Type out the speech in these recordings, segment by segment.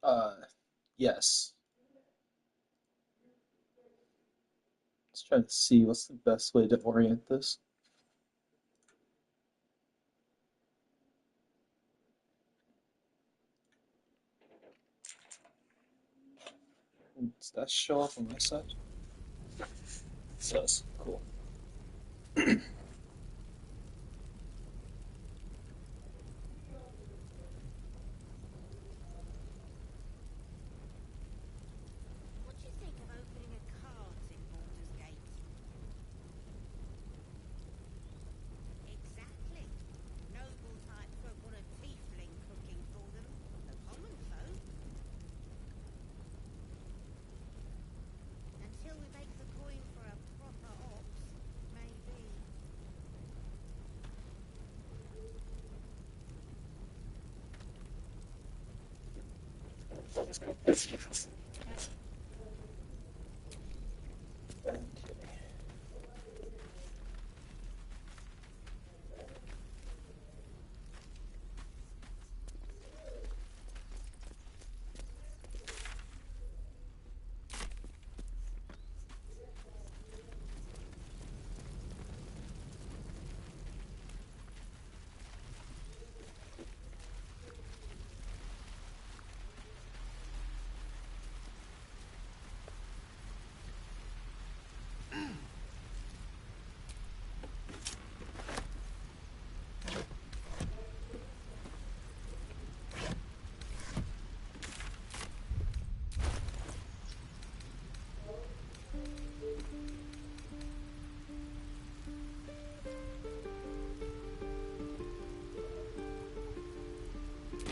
Uh, yes. Let's try to see what's the best way to orient this. Does that show up on my side? It does. Cool. What do you think of opening a cart in Baldur's Gate? Exactly. Noble types won't want a tiefling cooking for them. The common folk. Until we make the coin for a proper ox, maybe.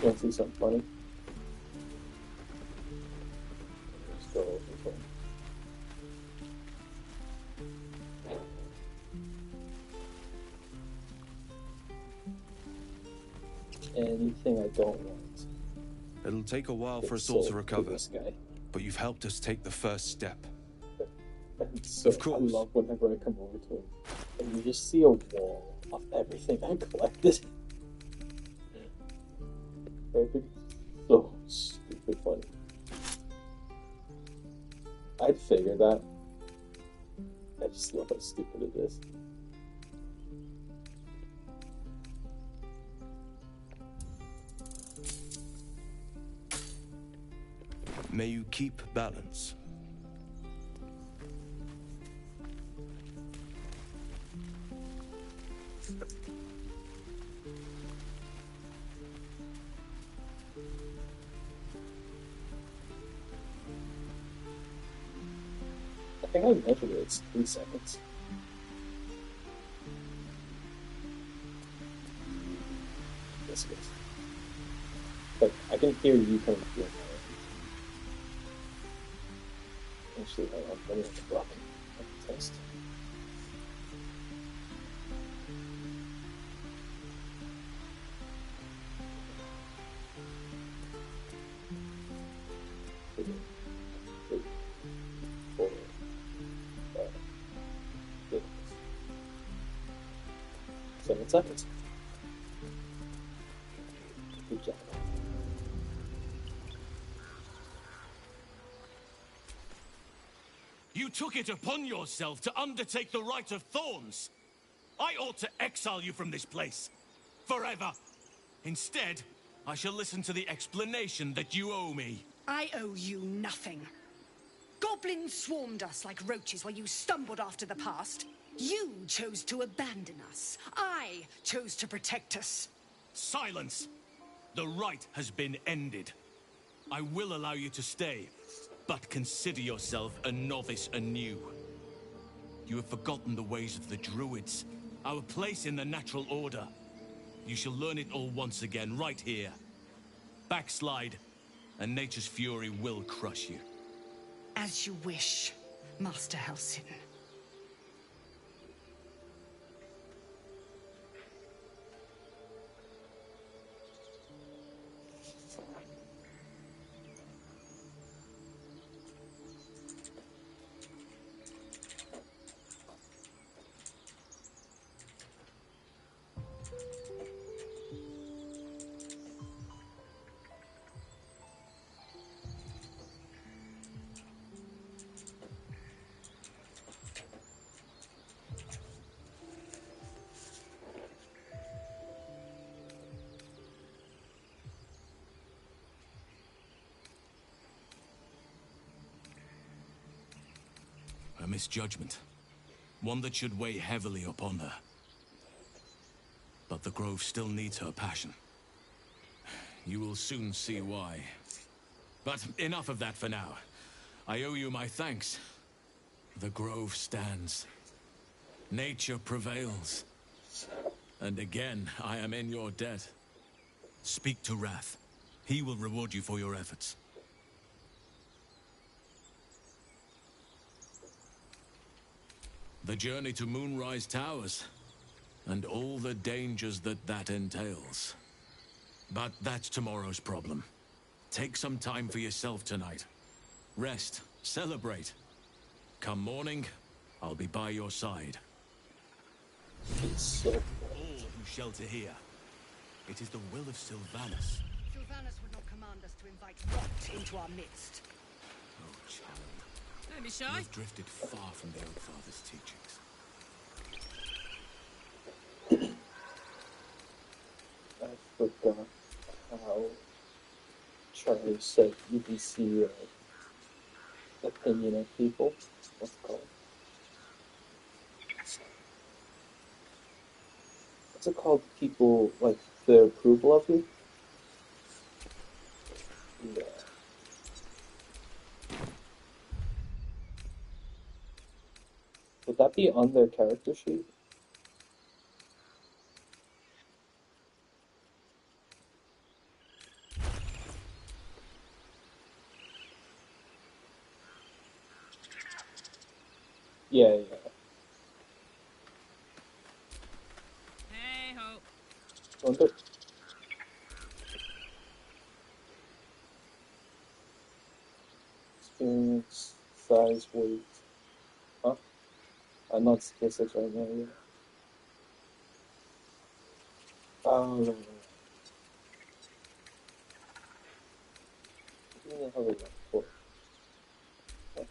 Want to see something funny? Still open for me. anything I don't want. It'll take a while for It's us all to sold to recover, this guy. but you've helped us take the first step. And so Of course. I love whenever I come over to him, and you just see a wall of everything I collected. I think it's so stupid funny. I'd figure that. I just love how stupid it is. May you keep balance. I think I measured it, it's 3 seconds. Yes, it is. But I can hear you coming through my end. Actually, hold on, let me have a look at the test. Three, 4, 5, 6, 7 seconds. Good job. You took it upon yourself to undertake the Rite of Thorns. I ought to exile you from this place. Forever. Instead, I shall listen to the explanation that you owe me. I owe you nothing. Goblins swarmed us like roaches while you stumbled after the past. You chose to abandon us. I chose to protect us. Silence! The rite has been ended. I will allow you to stay, but consider yourself a novice anew. You have forgotten the ways of the druids, our place in the natural order. You shall learn it all once again, right here. Backslide, and nature's fury will crush you. As you wish, Master Halsin. A misjudgment. One that should weigh heavily upon her. But the Grove still needs her passion. You will soon see why. But enough of that for now. I owe you my thanks. The Grove stands. Nature prevails. And again, I am in your debt. Speak to Wrath. He will reward you for your efforts. The journey to Moonrise Towers, and all the dangers that entails. But that's tomorrow's problem. Take some time for yourself tonight. Rest, celebrate. Come morning, I'll be by your side. It's so All who shelter here. It is the will of Sylvanas. Sylvanas would not command us to invite rot into our midst. Oh, child. Don't be You shy. have drifted far from the Oak Father's teachings. I forgot how Charlie said you can see your opinion of people. What's it called? What's it called? People, like, their approval of you? Yeah. Would that be on their character sheet? Yeah, yeah. Hey ho. Wonder. size, weight. Huh? I'm not statistics right now. Yeah. Oh, right. Give me another one. Cool. Okay.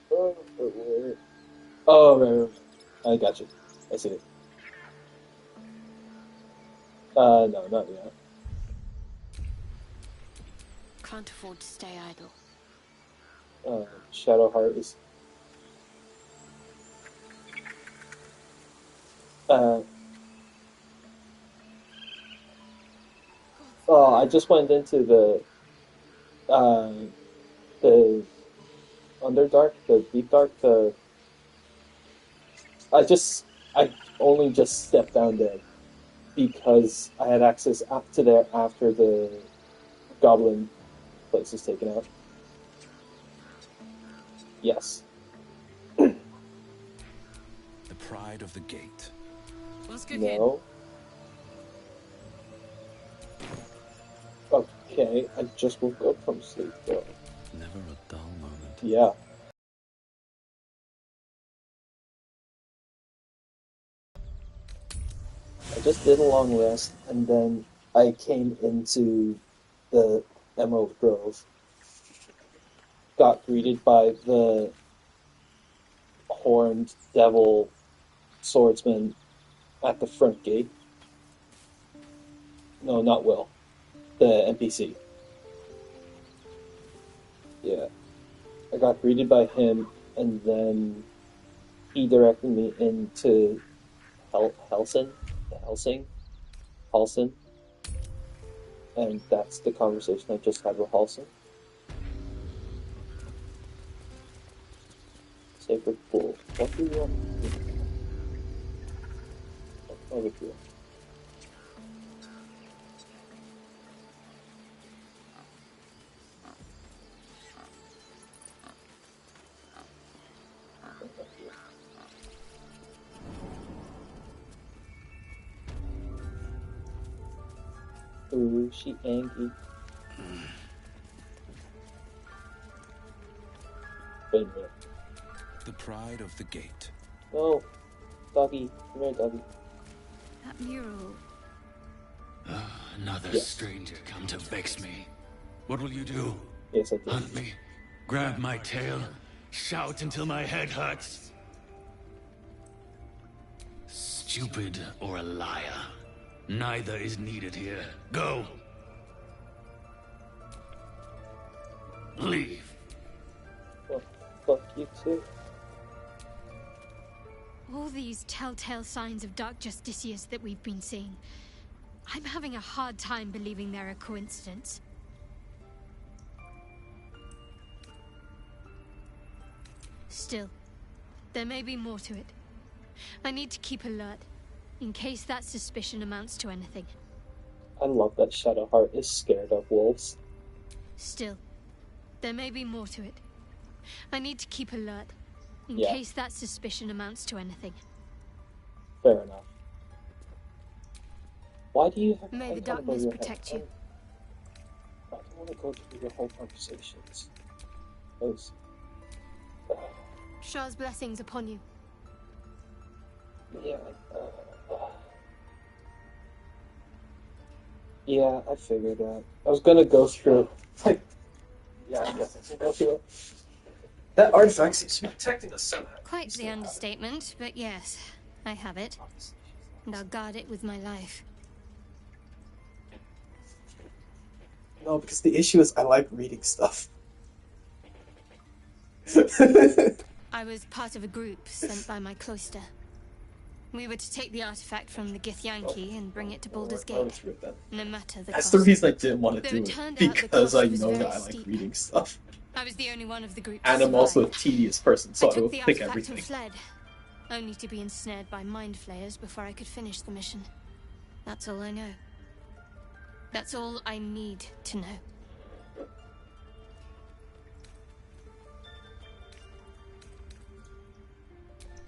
Where? Oh, right. I got you. I see it. No, not yet. Can't afford to stay idle. Shadowheart is. Oh, I just went into the Underdark, the Deep Dark, I only just stepped down there because I had access up to there after the Goblin place is taken out. Yes. The pride of the gate. Let's get No. Okay, I just woke up from sleep, though. Never a dull moment. Yeah. I just did a long rest, and then I came into the Emerald Grove. Got greeted by the horned devil swordsman at the front gate. No, not Will. The NPC. Yeah. I got greeted by him, and then he directed me into Halsin, and that's the conversation I just had with Halsin. Sacred Pool. What do you want to do? Over here. Ooh, she angry. Wait a minute. The pride of the gate. No, doggy. Come here, doggy. that mural. Another Yes. stranger come to vex me. What will you do? Yes, I did. Hunt me? Grab my tail? Shout until my head hurts? Stupid or a liar? Neither is needed here. Go! Leave. Well, fuck you too. All these telltale signs of Dark Justicius that we've been seeing. I'm having a hard time believing they're a coincidence. Still, there may be more to it. I need to keep alert, in case that suspicion amounts to anything. I love that Shadowheart is scared of wolves. Still, there may be more to it. I need to keep alert, in Yeah. case that suspicion amounts to anything. Fair enough. Why do you have May the I gotta go darkness to your protect head? you. I don't want to go through your whole conversations. Those. Shah's blessings upon you. Yeah. Yeah, I figured that. I was gonna go through. Like, yeah, I guess I can go through it. That artifact seems to be protecting us somehow. Quite the understatement, but yes, I have it. And I'll guard it with my life. No, because the issue is I like reading stuff. I was part of a group sent by my cloister. We were to take the artifact from the Githyanki and bring it to Baldur's I would Gate, through it then. no matter the That's cost. the reason I didn't want to Though do it it, turned out the because cost I was know very that I like steep. reading stuff. I was the only one of the group to And I'm also a survive. tedious person, so I I took will the think artifact and everything. fled, only to be ensnared by mind flayers before I could finish the mission. That's all I know. That's all I need to know.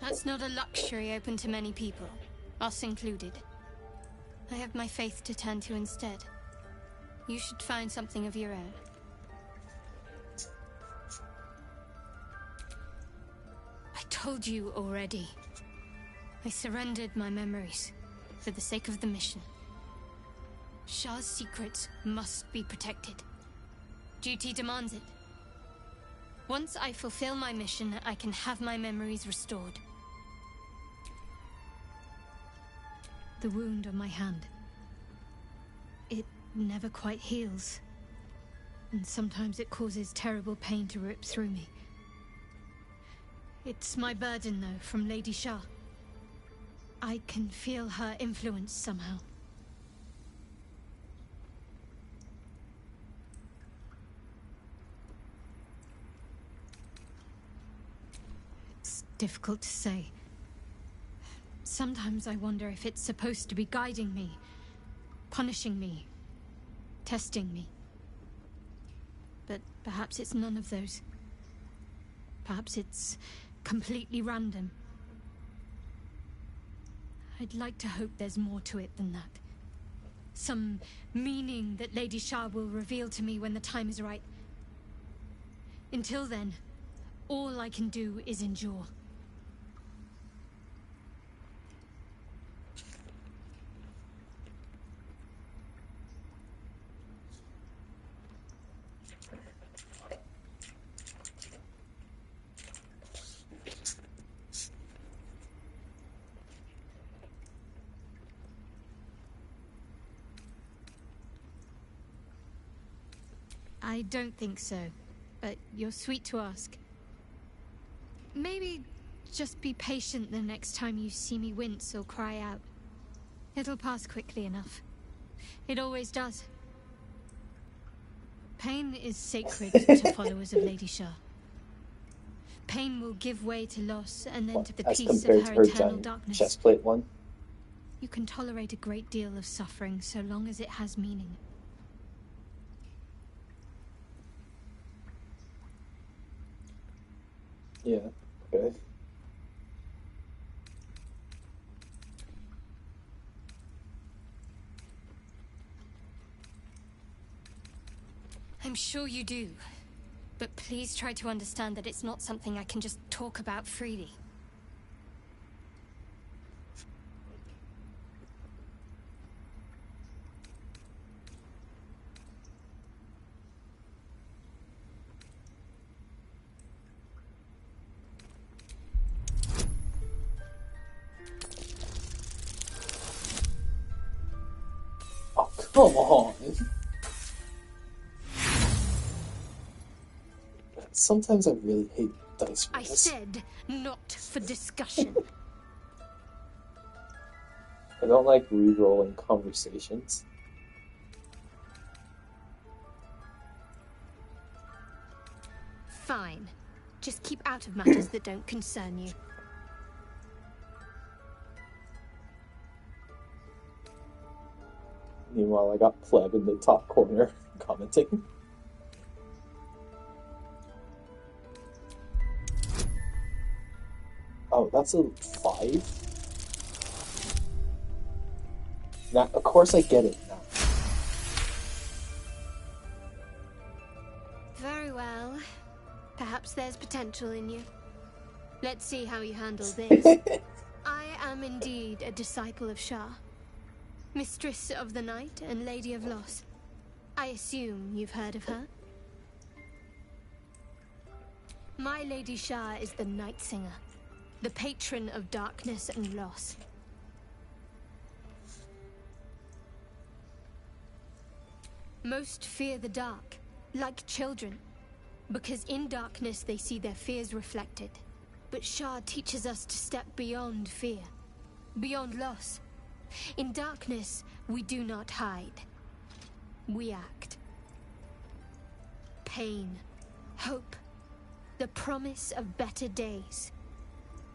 That's not a luxury open to many people, us included. I have my faith to turn to instead. You should find something of your own. I told you already. I surrendered my memories for the sake of the mission. Shah's secrets must be protected. Duty demands it. Once I fulfill my mission, I can have my memories restored. The wound on my hand. It never quite heals. And sometimes it causes terrible pain to rip through me. It's my burden, though, from Lady Shah. I can feel her influence somehow. It's difficult to say. Sometimes I wonder if it's supposed to be guiding me, punishing me, testing me. But perhaps it's none of those. Perhaps it's completely random. I'd like to hope there's more to it than that. Some meaning that Lady Shah will reveal to me when the time is right. Until then, all I can do is endure. I don't think so, but you're sweet to ask. Maybe just be patient the next time you see me wince or cry out. It'll pass quickly enough. It always does. Pain is sacred to followers of Lady Shah. Pain will give way to loss and then to the As peace compared of to her her eternal giant darkness. chestplate one. You can tolerate a great deal of suffering so long as it has meaning. Yeah, okay. I'm sure you do. But please try to understand that it's not something I can just talk about freely. Oh, come on! Sometimes I really hate dice I rolls. said not for discussion. I don't like re-rolling conversations. Fine. Just keep out of matters that don't concern you. Meanwhile, I got Pleb in the top corner commenting. Oh, that's a 5? Now, of course I get it now. Very well. Perhaps there's potential in you. Let's see how you handle this. I am indeed a disciple of Shah. Mistress of the Night and Lady of Loss. I assume you've heard of her? My Lady Shah is the Night Singer, the patron of darkness and loss. Most fear the dark, like children, because in darkness they see their fears reflected. But Shah teaches us to step beyond fear, beyond loss. In darkness, we do not hide. We act. Pain, hope, the promise of better days.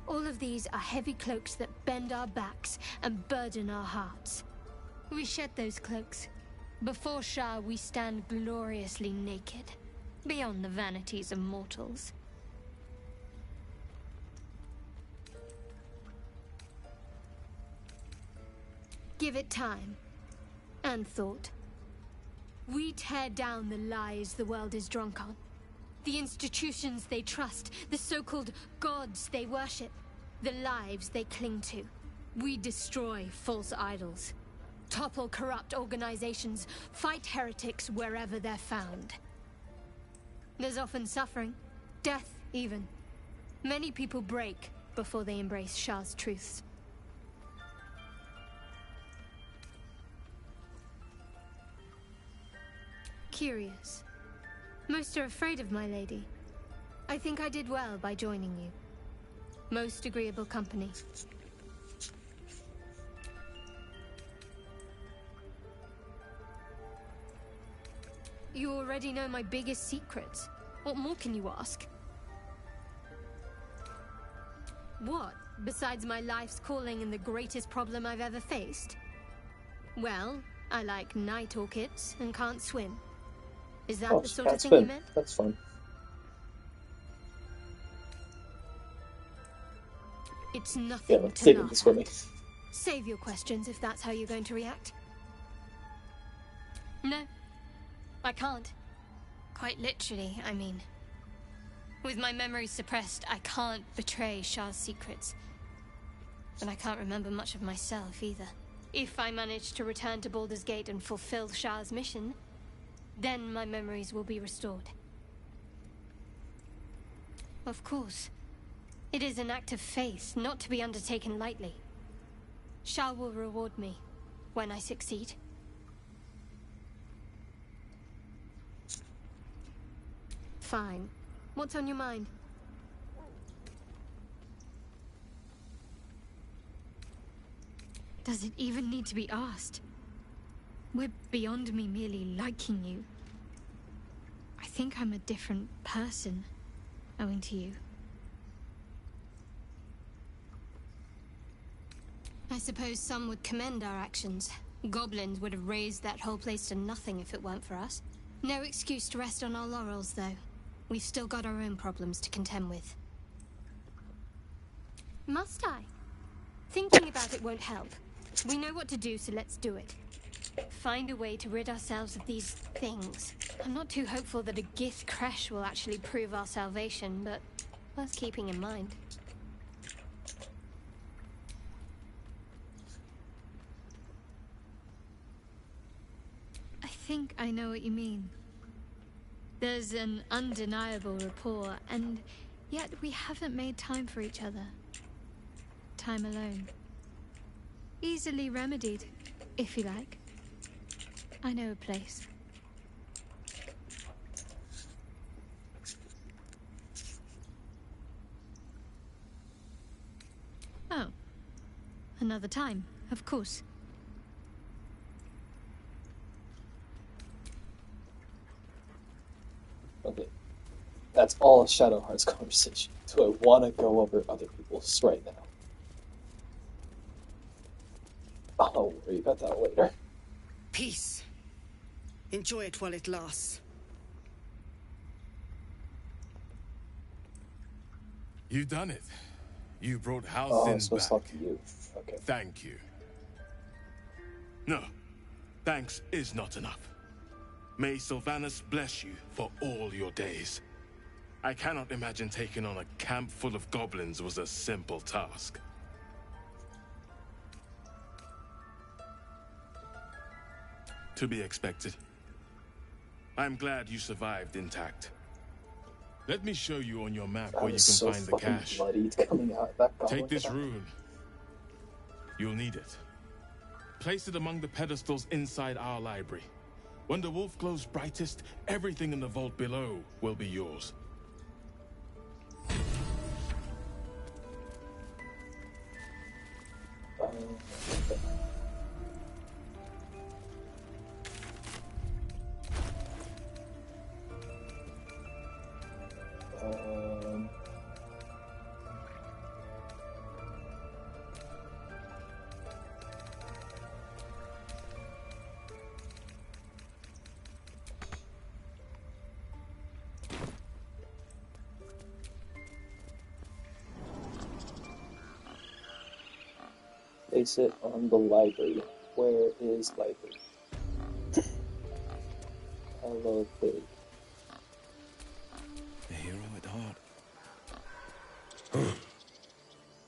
All of these are heavy cloaks that bend our backs and burden our hearts. We shed those cloaks. Before Shah, we stand gloriously naked, beyond the vanities of mortals. Give it time and thought. We tear down the lies the world is drunk on. The institutions they trust, the so-called gods they worship, the lives they cling to. We destroy false idols, topple corrupt organizations, fight heretics wherever they're found. There's often suffering, death even. Many people break before they embrace Shah's truths. Curious. Most are afraid of my lady. I think I did well by joining you. Most agreeable company. You already know my biggest secrets. What more can you ask? What, besides my life's calling and the greatest problem I've ever faced? Well, I like night orchids and can't swim. Is that the sort of thing you meant? That's fun. It's nothing to saving laugh this for me. at. Save your questions if that's how you're going to react. No, I can't. Quite literally, I mean. With my memory suppressed, I can't betray Shah's secrets. But I can't remember much of myself either. If I manage to return to Baldur's Gate and fulfill Shah's mission, then my memories will be restored. Of course. It is an act of faith, not to be undertaken lightly. Shah will reward me when I succeed. Fine. What's on your mind? Does it even need to be asked? We're beyond me merely liking you. I think I'm a different person, owing to you. I suppose some would commend our actions. Goblins would have razed that whole place to nothing if it weren't for us. No excuse to rest on our laurels, though. We've still got our own problems to contend with. Must I? Thinking about it won't help. We know what to do, so let's do it. Find a way to rid ourselves of these things. I'm not too hopeful that a Gith crash will actually prove our salvation, but worth keeping in mind. I think I know what you mean. There's an undeniable rapport, and yet we haven't made time for each other. Time alone. Easily remedied, if you like. I know a place. Oh. Another time, of course. Okay. That's all Shadowheart's conversation. Do I want to go over other people's right now? I'll worry about that later. Peace. Enjoy it while it lasts. You done it. You brought Oh, I'm Halcyon supposed back. to talk to you. Okay. Thank you. No, thanks is not enough. May Sylvanas bless you for all your days. I cannot imagine taking on a camp full of goblins was a simple task. To be expected. I'm glad you survived intact. Let me show you on your map where you can so find the fucking cache. bloody. It's coming out of that goblin Take this camp. rune. You'll need it. Place it among the pedestals inside our library. When the wolf glows brightest, everything in the vault below will be yours. Okay. Um, place it on the library. Where is library? Hello, pig. A hero at heart.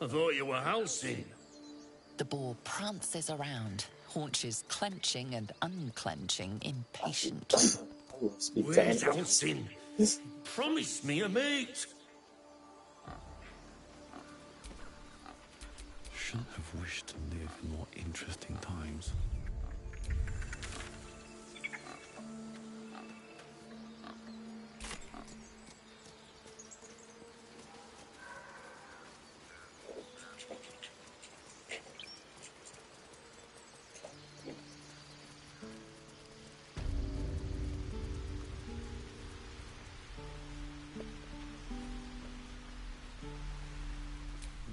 I thought you were Halcyon. The boar prances around, haunches clenching and unclenching impatiently. I will speak to Where's animals. Halcyon? Promise me a mate. Should have wished to live in more interesting times.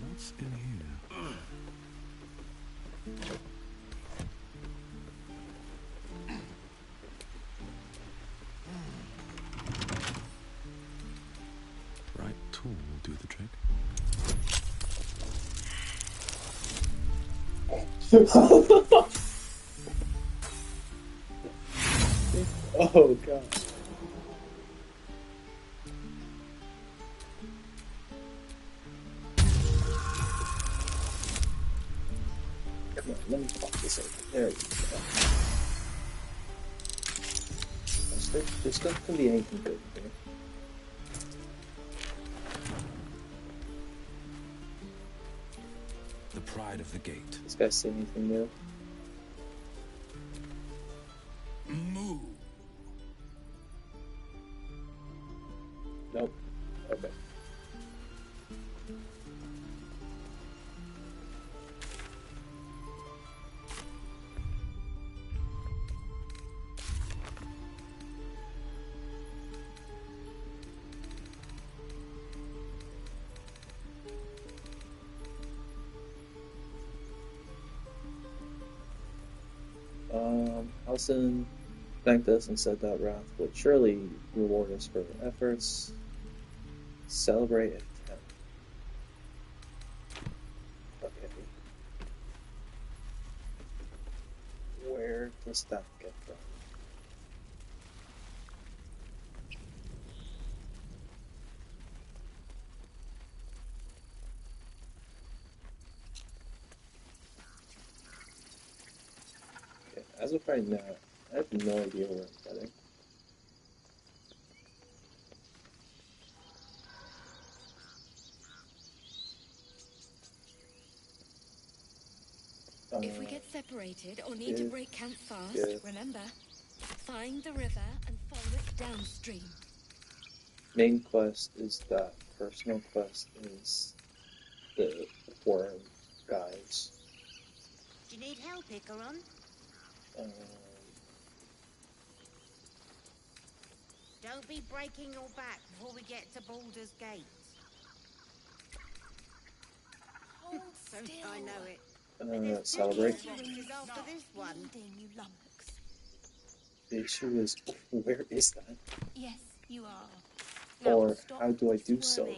What's in here? Right tool will do the trick. Oh god. Come on, let me pop this over. There we go. There's not gonna be anything good here. The pride of the gate. This guy see anything new? Moo. Nope. Okay. Halcyon thanked us and said that Wrath would surely reward us for our efforts. Celebrate at 10. Okay. Where does that get from? Okay, as of right now, I have no idea where I'm heading. If we get separated or need to break camp fast, yeah. remember, find the river and follow it downstream. Main quest is that. Personal quest is the worm guys. Do you need help, Icaron? Don't be breaking your back before we get to Baldur's Gate. Hold still. I know it. But there's two Celebrate. boxes after this one. Bleeding, you lummox. The issue is, where is that? Yes, you are. Or how do I do so?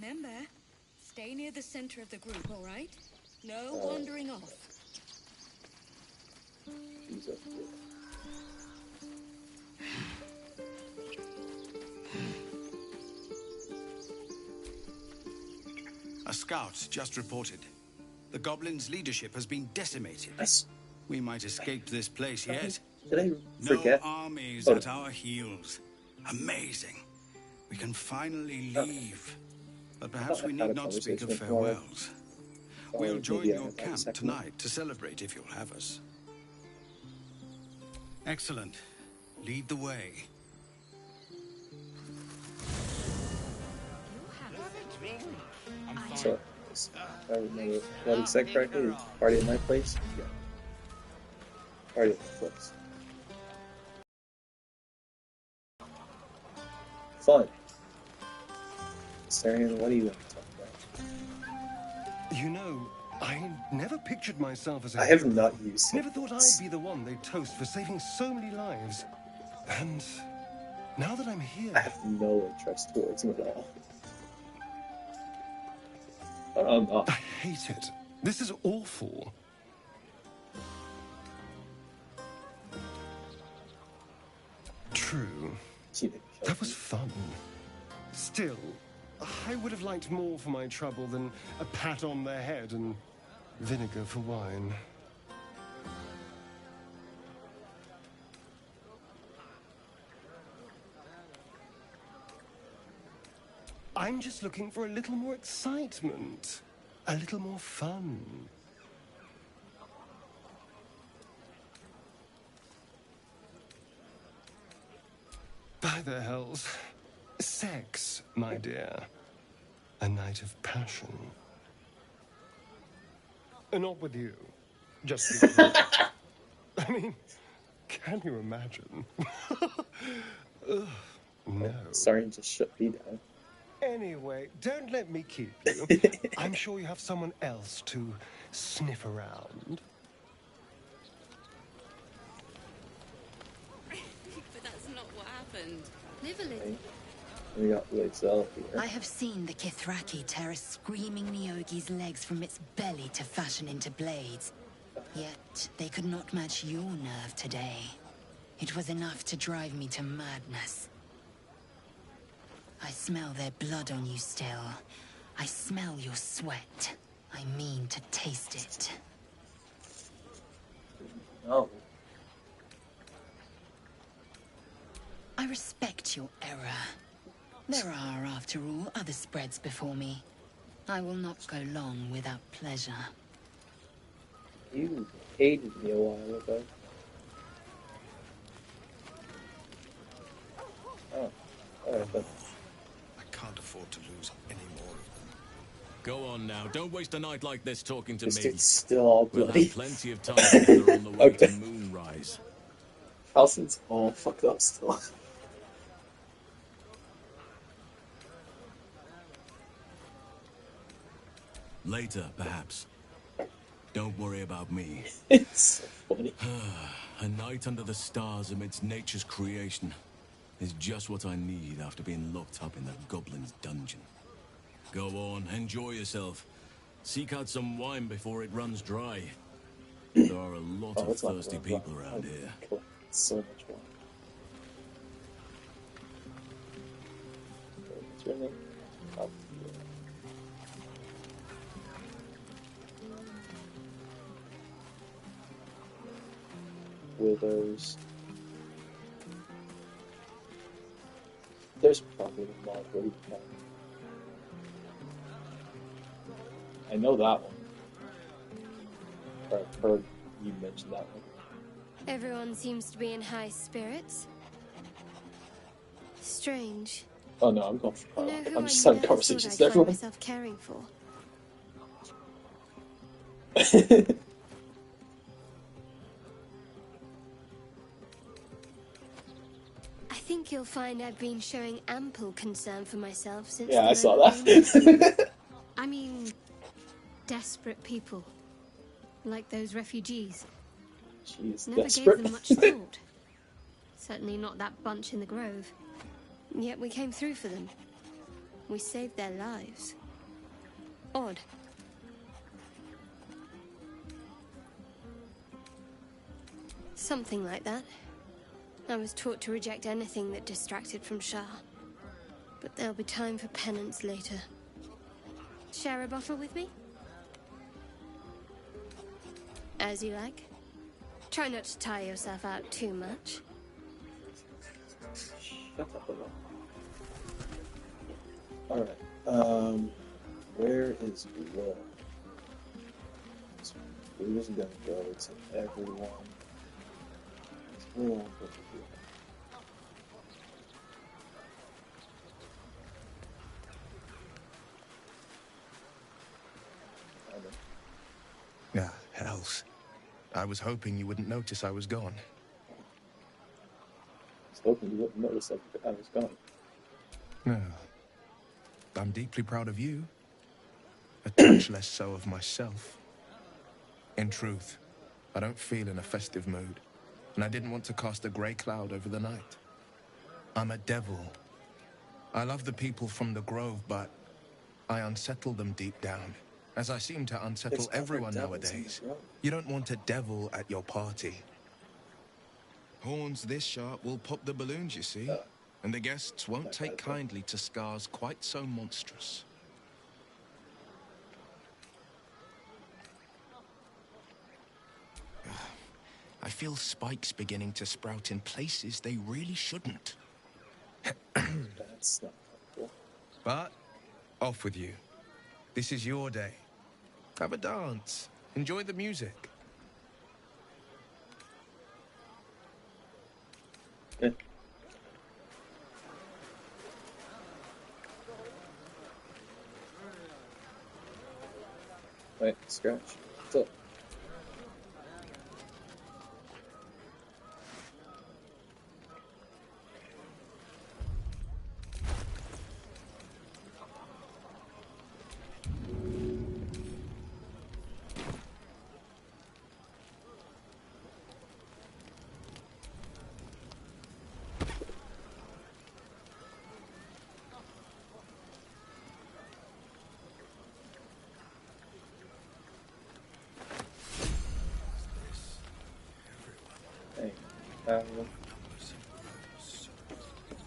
Remember, stay near the center of the group, all right? No wandering off. He's up here. A scout just reported. The goblins' leadership has been decimated. Yes. We might escape this place yet. Did I forget? No armies at our heels. Amazing. We can finally leave. But perhaps we need not speak of farewells. We'll join your camp tonight to celebrate if you'll have us. Excellent. Lead the way. So, if I remember what he said correctly, party at my place? Yeah. Party at my place. Fun. Sarian, what do you want to talk about? You know, I never pictured myself as a I have not used Never thought I'd be the one they'd toast for saving so many lives. And Now that I'm here... I have no interest towards him at all. I hate it. This is awful. True. That was fun. Still, I would have liked more for my trouble than a pat on the head and vinegar for wine. I'm just looking for a little more excitement, a little more fun. By the hells. Sex, my dear. A night of passion. Not with you. Just with you. I mean, can you imagine? Ugh, no. Starting to shut me down. Anyway, don't let me keep you. I'm sure you have someone else to sniff around. But that's not what happened. Live a little. We got Lae'zel here. I have seen the Kithraki tear a screaming Neogi's legs from its belly to fashion into blades. Yet they could not match your nerve today. It was enough to drive me to madness. I smell their blood on you still. I smell your sweat. I mean to taste it. No. I respect your error. There are, after all, other spreads before me. I will not go long without pleasure. You hated me a while ago. Oh, alright then. I can't afford to lose any more of them. Go on now. Don't waste a night like this talking to This me. dude's still all We'll bloody. have plenty of time together on the way Okay. to Moonrise. Halsin's all fucked up still. Later, perhaps. Don't worry about me. It's so funny. A night under the stars amidst nature's creation is just what I need after being locked up in that goblin's dungeon. Go on, enjoy yourself. Seek out some wine before it runs dry. There are a lot of it's not thirsty gonna people run. around here. Collect so much wine. What's your name? Oh, yeah. Withers. There's probably a mod where you can. I know that one. Or I've heard you mention that one. Everyone seems to be in high spirits. Strange. Oh no, I'm going for You Carl. know who I'm I just having never conversations thought with I'd find everyone. myself caring for. I think you'll find I've been showing ample concern for myself since Yeah, the I saw moment we met. that. I mean, desperate people. Like those refugees. Jeez, Never desperate. gave them much thought. Certainly not that bunch in the grove. Yet we came through for them. We saved their lives. Odd. Something like that. I was taught to reject anything that distracted from Shah. But there'll be time for penance later. Share a bottle with me? As you like. Try not to tire yourself out too much. Shut up about. Alright, where is Will? So Will is gonna go to everyone. Will over here. Ah, hells. I was hoping you wouldn't notice I was gone. I was hoping you wouldn't notice that I was gone. No. I'm deeply proud of you. A touch less so of myself. In truth, I don't feel in a festive mood, and I didn't want to cast a grey cloud over the night. I'm a devil. I love the people from the Grove, but I unsettle them deep down, as I seem to unsettle everyone nowadays. You don't want a devil at your party. Horns this sharp will pop the balloons, you see, and the guests won't take kindly to scars quite so monstrous. I feel spikes beginning to sprout in places they really shouldn't. That's not cool. But, off with you. This is your day. Have a dance. Enjoy the music. Yeah. Wait, scratch. What's up?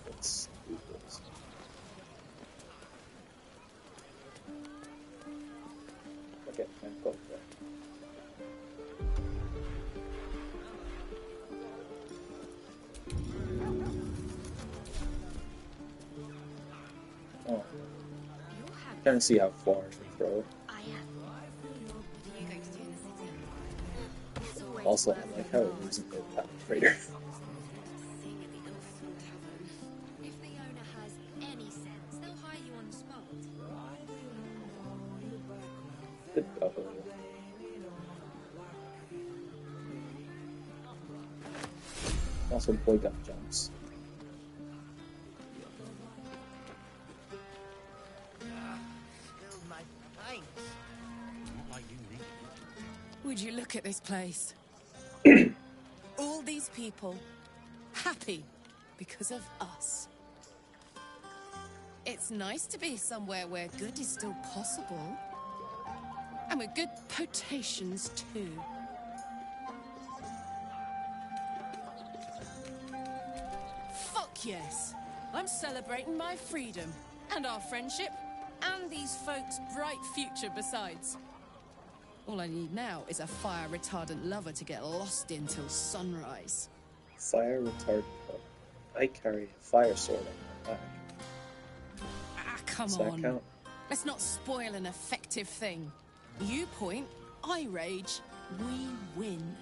Let's do this. Okay, I'm going for it. Oh. Trying to see how far I can throw it. Also, I like how it moves in the path freighter. If the owner has any sense, they'll hire you on the spot. Good cover. Also, boy got jumps. Would you look at this place? All these people happy because of us. It's nice to be somewhere where good is still possible. And with good potations too. Fuck yes! I'm celebrating my freedom, and our friendship, and these folks' bright future besides. All I need now is a fire-retardant lover to get lost in till sunrise. Fire retardant. I carry a fire sword on my back. Ah, come Does on. that count? Let's not spoil an effective thing. You point, I rage, we win.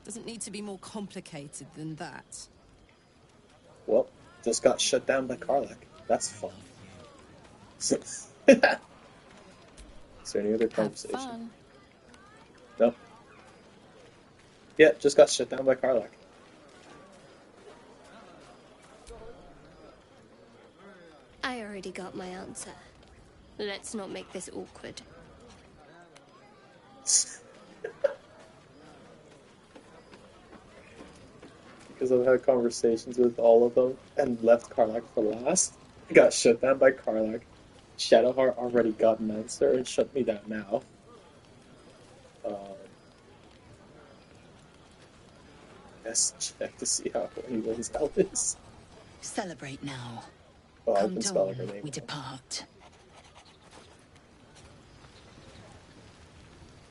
Doesn't need to be more complicated than that. Well, just got shut down by Karlach. That's fun. Is there any other conversation? Fun. Nope. Yeah, just got shut down by Karlach. I already got my answer. Let's not make this awkward. Because I've had conversations with all of them and left Karlach for last. I got shut down by Karlach. Shadowheart already got an answer and shut me down now. Let's check to see how anyone's health is. Celebrate now. Oh, I Come can spell her dawn, name. we depart.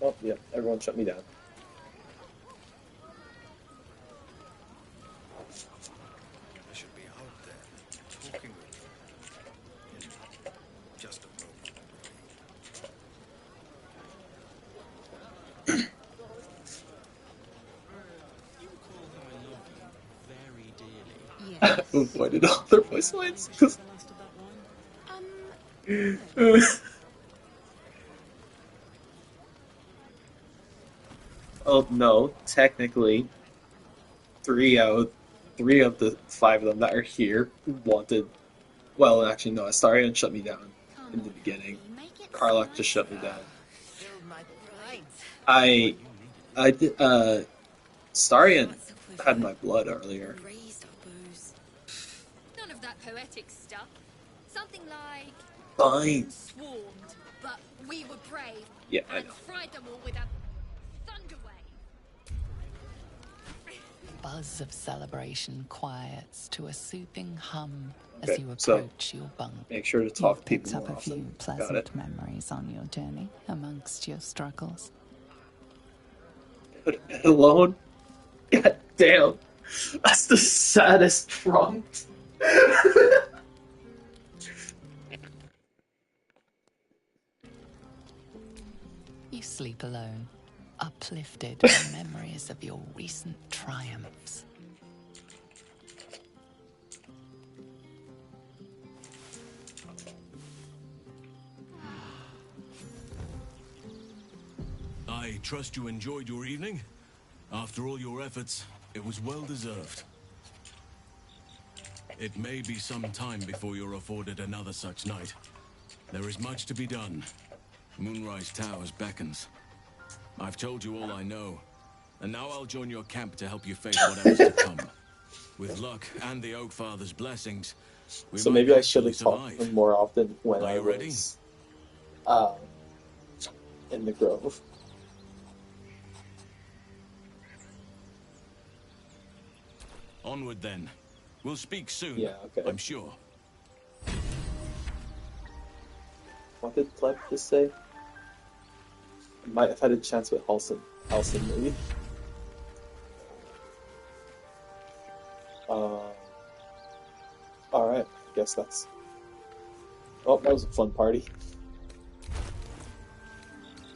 Oh, yeah, everyone shut me down. I should be out there talking with you. In just a moment. Who avoided all their voice lines? Oh no, technically, three of the 5 of them that are here wanted. Well, actually, no. Astarion shut me down in the beginning. Karlach just shut me down. I did. Astarion had my blood earlier. of that poetic stuff. Something like Fine. swarmed, but we were brave Yeah, I and know. fried them all with a thunder wave. Buzz of celebration quiets to a soothing hum as Okay, you so approach your bunk. make sure to talk You've to people picked up more a few often. Got pleasant it. memories on your journey amongst your struggles. Put it alone. God damn. That's the saddest prompt. You sleep alone, uplifted by memories of your recent triumphs. I trust you enjoyed your evening. After all your efforts, it was well deserved. It may be some time before you're afforded another such night. There is much to be done. Moonrise Towers beckons. I've told you all I know, and now I'll join your camp to help you face whatever's to come. With luck and the Oak Father's blessings, we So might maybe I should actually have talked to survive. him more often when Are I you ready? was in the Grove. Onward then. We'll speak soon. Yeah, okay. I'm sure. What did Pleb just say? Might have had a chance with Halson. Halson, maybe. Alright, I guess that's... Oh, that was a fun party.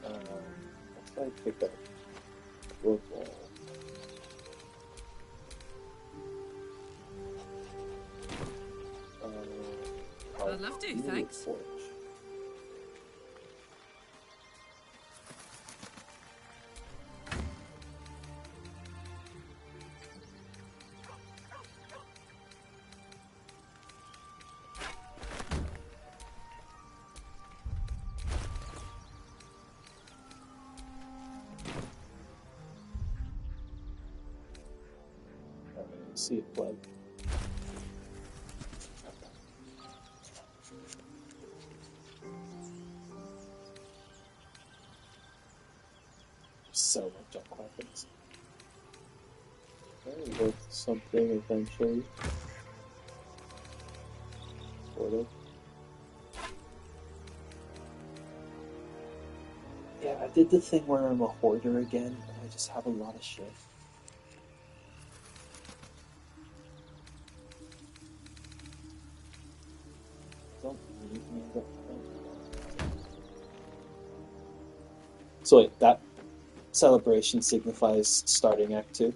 What did I pick up? Wood wall. I'd love to, thanks. Forge. See it plug. So much on weapons. Very worth something eventually. Sort of. Yeah, I did the thing where I'm a hoarder again, and I just have a lot of shit. Don't need me, don't. So wait, that celebration signifies starting Act 2?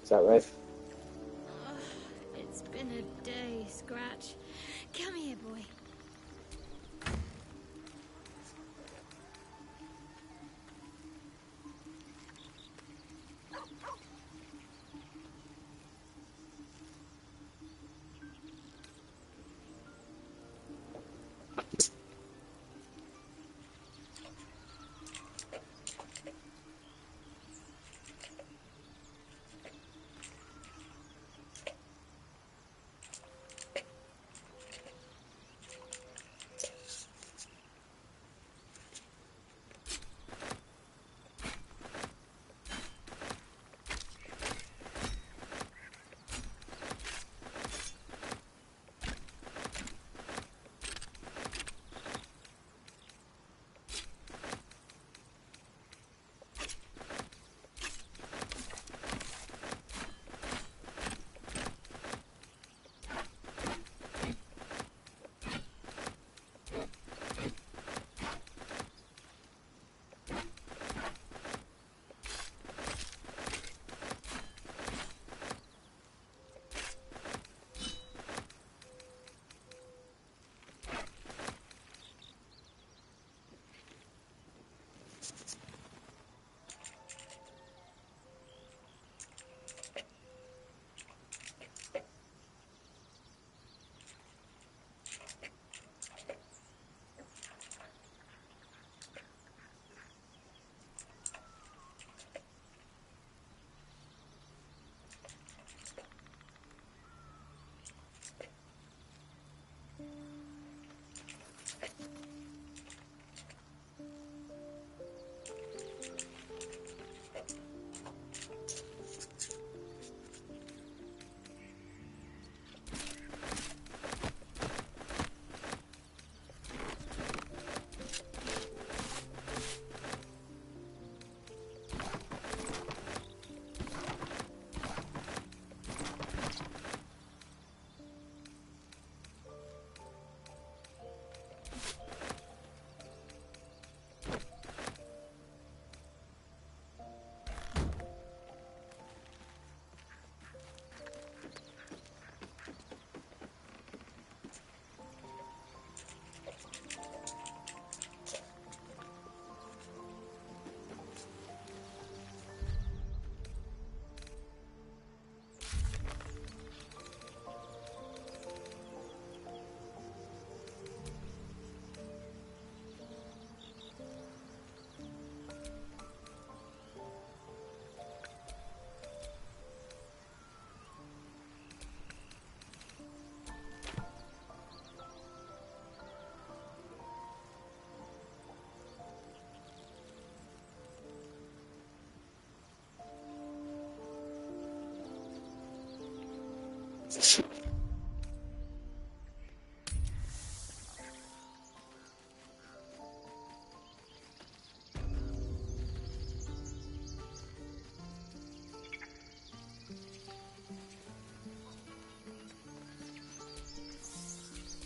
Is that right? It's been a day, Scratch. Come here, boy.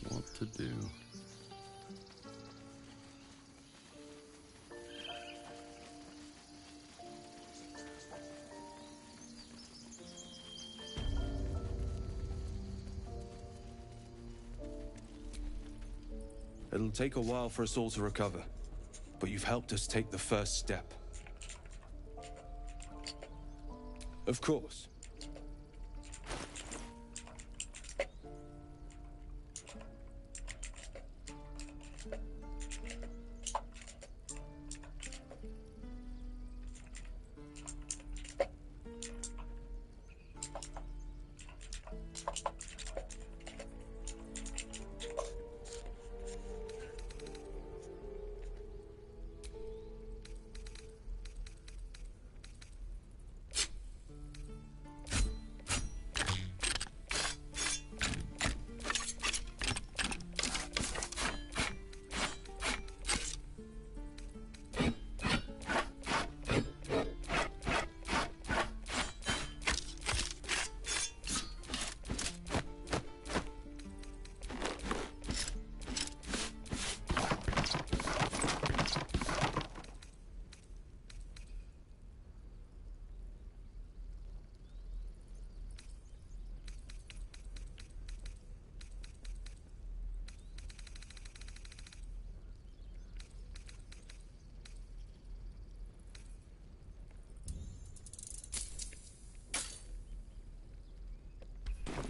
What to do? It'll take a while for us all to recover, but you've helped us take the first step. Of course.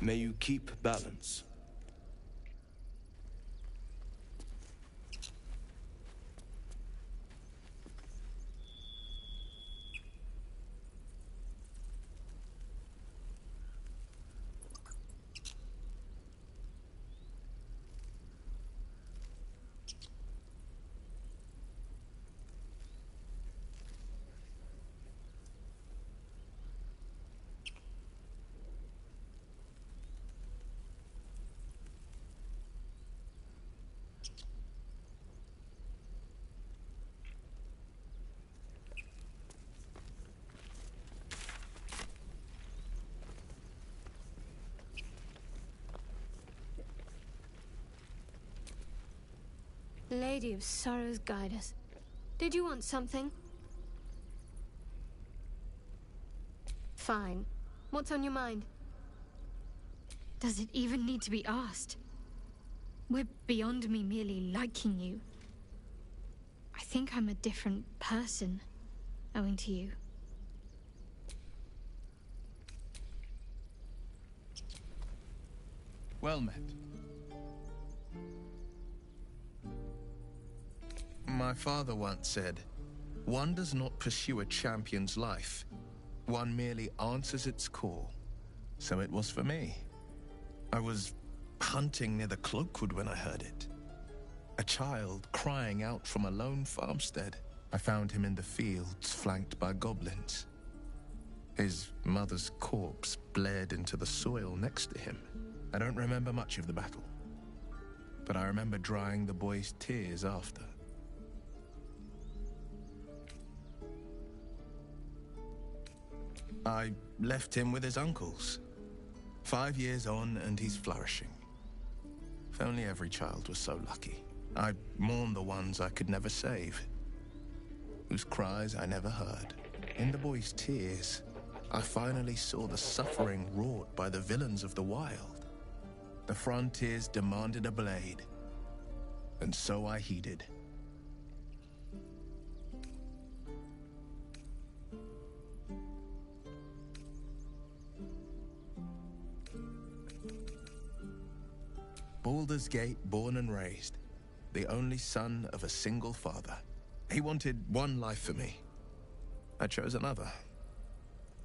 May you keep balance. Lady of Sorrows, guide us. Did you want something? Fine. What's on your mind? Does it even need to be asked? We're beyond me merely liking you. I think I'm a different person, owing to you. Well met. My father once said, one does not pursue a champion's life. One merely answers its call. So it was for me. I was hunting near the Cloakwood when I heard it. A child crying out from a lone farmstead. I found him in the fields, flanked by goblins. His mother's corpse bled into the soil next to him. I don't remember much of the battle, but I remember drying the boy's tears after. I left him with his uncles. 5 years on, and he's flourishing. If only every child was so lucky. I mourn the ones I could never save, whose cries I never heard. In the boy's tears, I finally saw the suffering wrought by the villains of the wild. The frontiers demanded a blade, and so I heeded. Baldur's Gate, born and raised, the only son of a single father. He wanted one life for me. I chose another.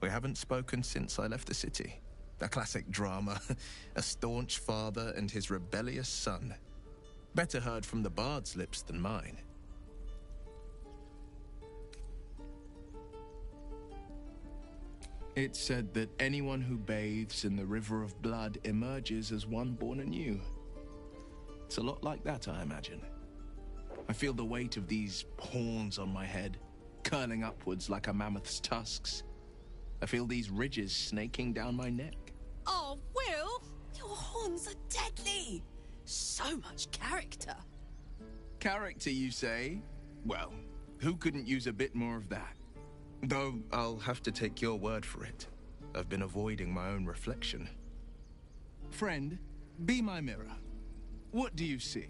We haven't spoken since I left the city. A classic drama, a staunch father and his rebellious son. Better heard from the bard's lips than mine. It's said that anyone who bathes in the river of blood emerges as one born anew. It's a lot like that, I imagine. I feel the weight of these horns on my head, curling upwards like a mammoth's tusks. I feel these ridges snaking down my neck. Oh, Will! Your horns are deadly! So much character. Character, you say? Well, who couldn't use a bit more of that? Though I'll have to take your word for it. I've been avoiding my own reflection. Friend, be my mirror. What do you see?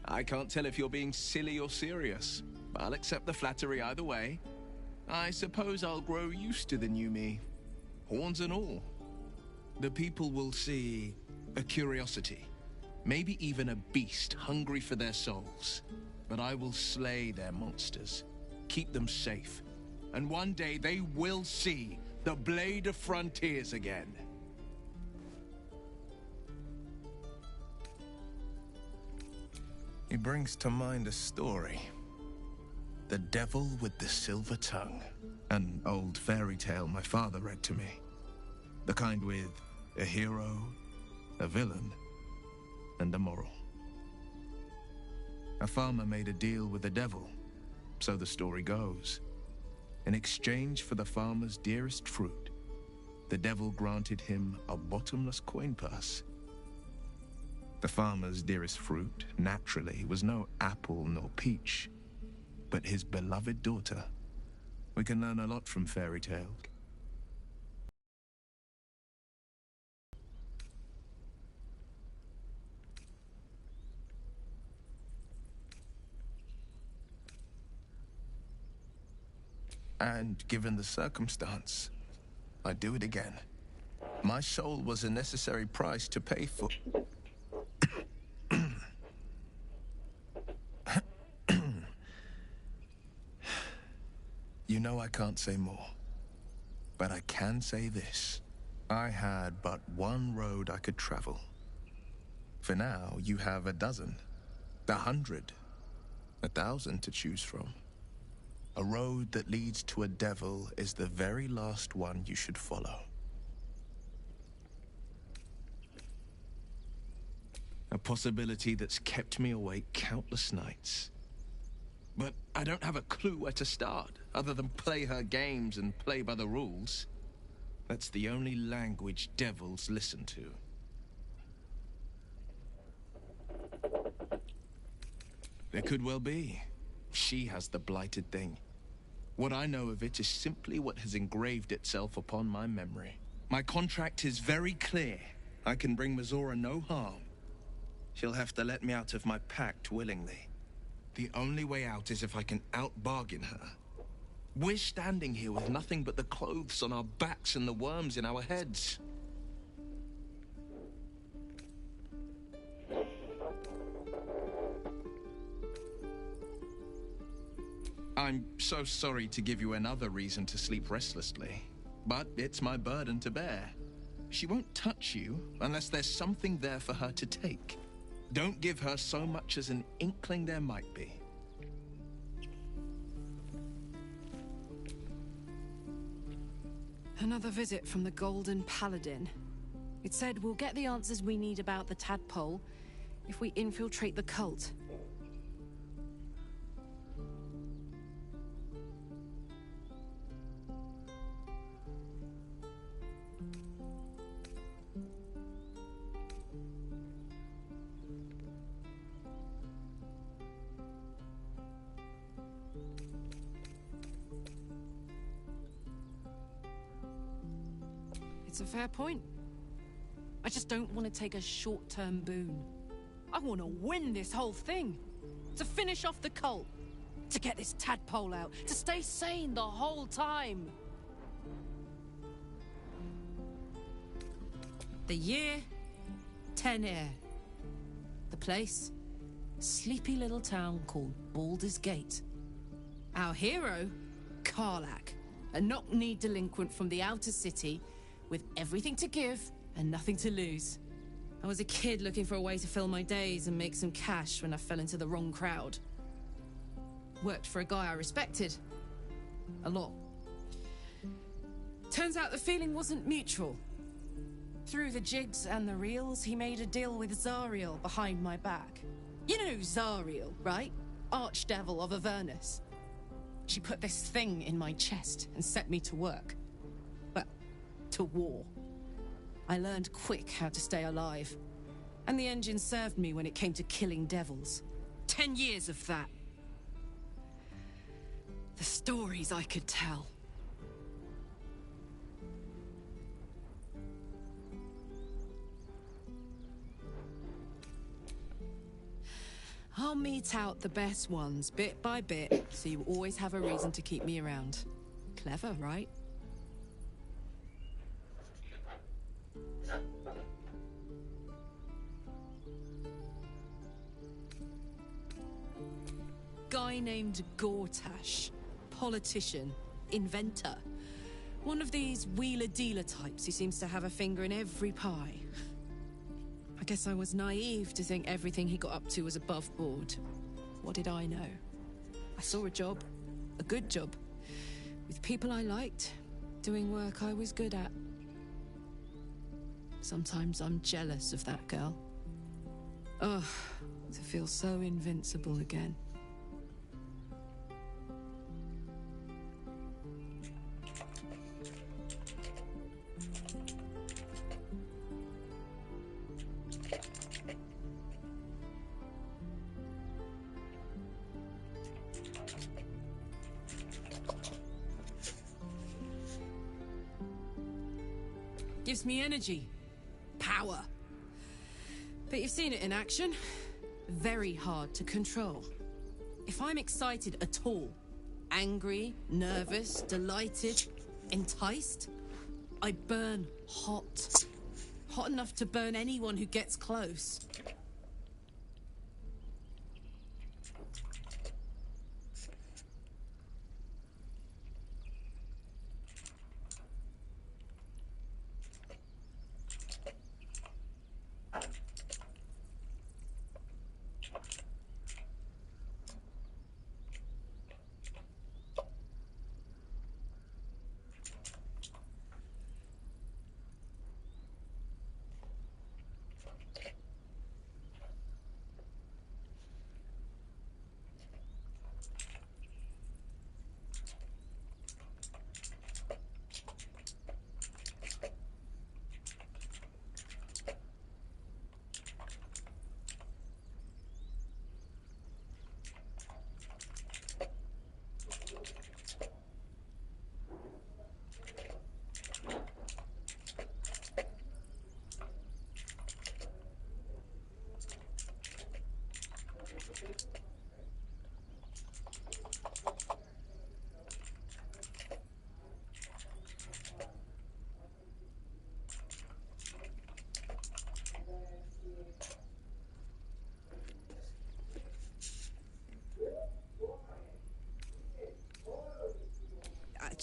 I can't tell if you're being silly or serious. I'll accept the flattery either way. I suppose I'll grow used to the new me, horns and all. The people will see a curiosity, maybe even a beast hungry for their souls. But I will slay their monsters, keep them safe, and one day they will see the Blade of Frontiers again. He brings to mind a story. The Devil with the Silver Tongue. An old fairy tale my father read to me. The kind with a hero, a villain, and a moral. A farmer made a deal with the devil, so the story goes. In exchange for the farmer's dearest fruit, the devil granted him a bottomless coin purse. The farmer's dearest fruit, naturally, was no apple nor peach, but his beloved daughter. We can learn a lot from fairy tales. And given the circumstance, I'd do it again. My soul was a necessary price to pay for... You know I can't say more, but I can say this. I had but one road I could travel. For now, you have a dozen, 100, 1,000 to choose from. A road that leads to a devil is the very last one you should follow. A possibility that's kept me awake countless nights. But I don't have a clue where to start, other than play her games and play by the rules. That's the only language devils listen to. It could well be. She has the blighted thing. What I know of it is simply what has engraved itself upon my memory. My contract is very clear. I can bring Mizora no harm. She'll have to let me out of my pact willingly. The only way out is if I can out-bargain her. We're standing here with nothing but the clothes on our backs and the worms in our heads. I'm so sorry to give you another reason to sleep restlessly, but it's my burden to bear. She won't touch you unless there's something there for her to take. Don't give her so much as an inkling there might be. Another visit from the Golden Paladin. It said we'll get the answers we need about the tadpole if we infiltrate the cult. It's a fair point. I just don't want to take a short-term boon. I want to win this whole thing. To finish off the cult. To get this tadpole out. To stay sane the whole time. The year, Tenir. The place, sleepy little town called Baldur's Gate. Our hero, Karlach, a knock-kneed delinquent from the outer city with everything to give and nothing to lose. I was a kid looking for a way to fill my days and make some cash when I fell into the wrong crowd. Worked for a guy I respected. A lot. Turns out the feeling wasn't mutual. Through the jigs and the reels, he made a deal with Zariel behind my back. You know Zariel, right? Archdevil of Avernus. She put this thing in my chest and set me to work. Well, to war. I learned quick how to stay alive. And the engine served me when it came to killing devils. 10 years of that. The stories I could tell. I'll mete out the best ones bit by bit, so you always have a reason to keep me around. Clever, right? Guy named Gortash. Politician. Inventor. One of these wheeler-dealer types who seems to have a finger in every pie. I guess I was naive to think everything he got up to was above board. What did I know? I saw a job. A good job. With people I liked. Doing work I was good at. Sometimes I'm jealous of that girl. Ugh, to feel so invincible again. Gives me energy. Power. But you've seen it in action. Very hard to control. If I'm excited at all, angry, nervous, delighted, enticed, I burn hot. Hot enough to burn anyone who gets close.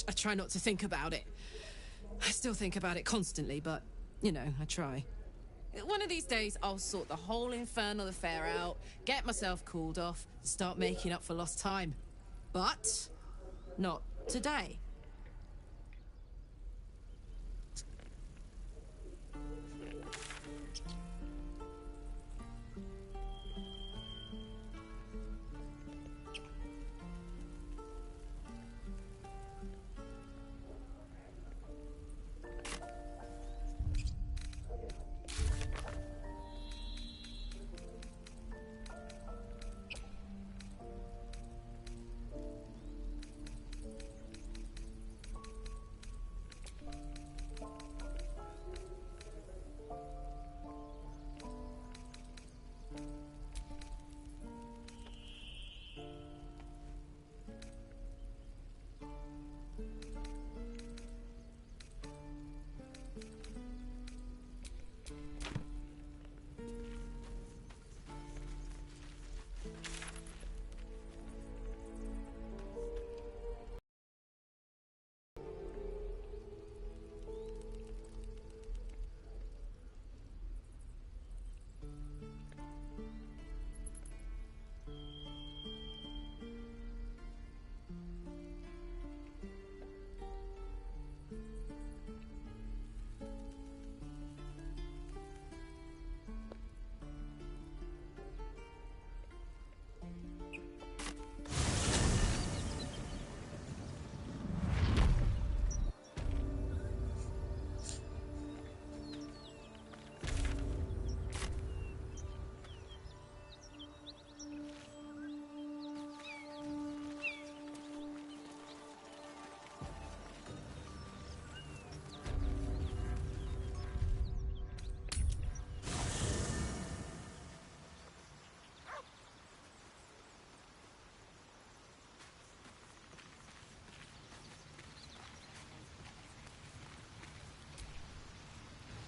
I try not to think about it. I still think about it constantly, but, you know, I try. One of these days, I'll sort the whole infernal affair out, get myself cooled off, start making up for lost time. But not today.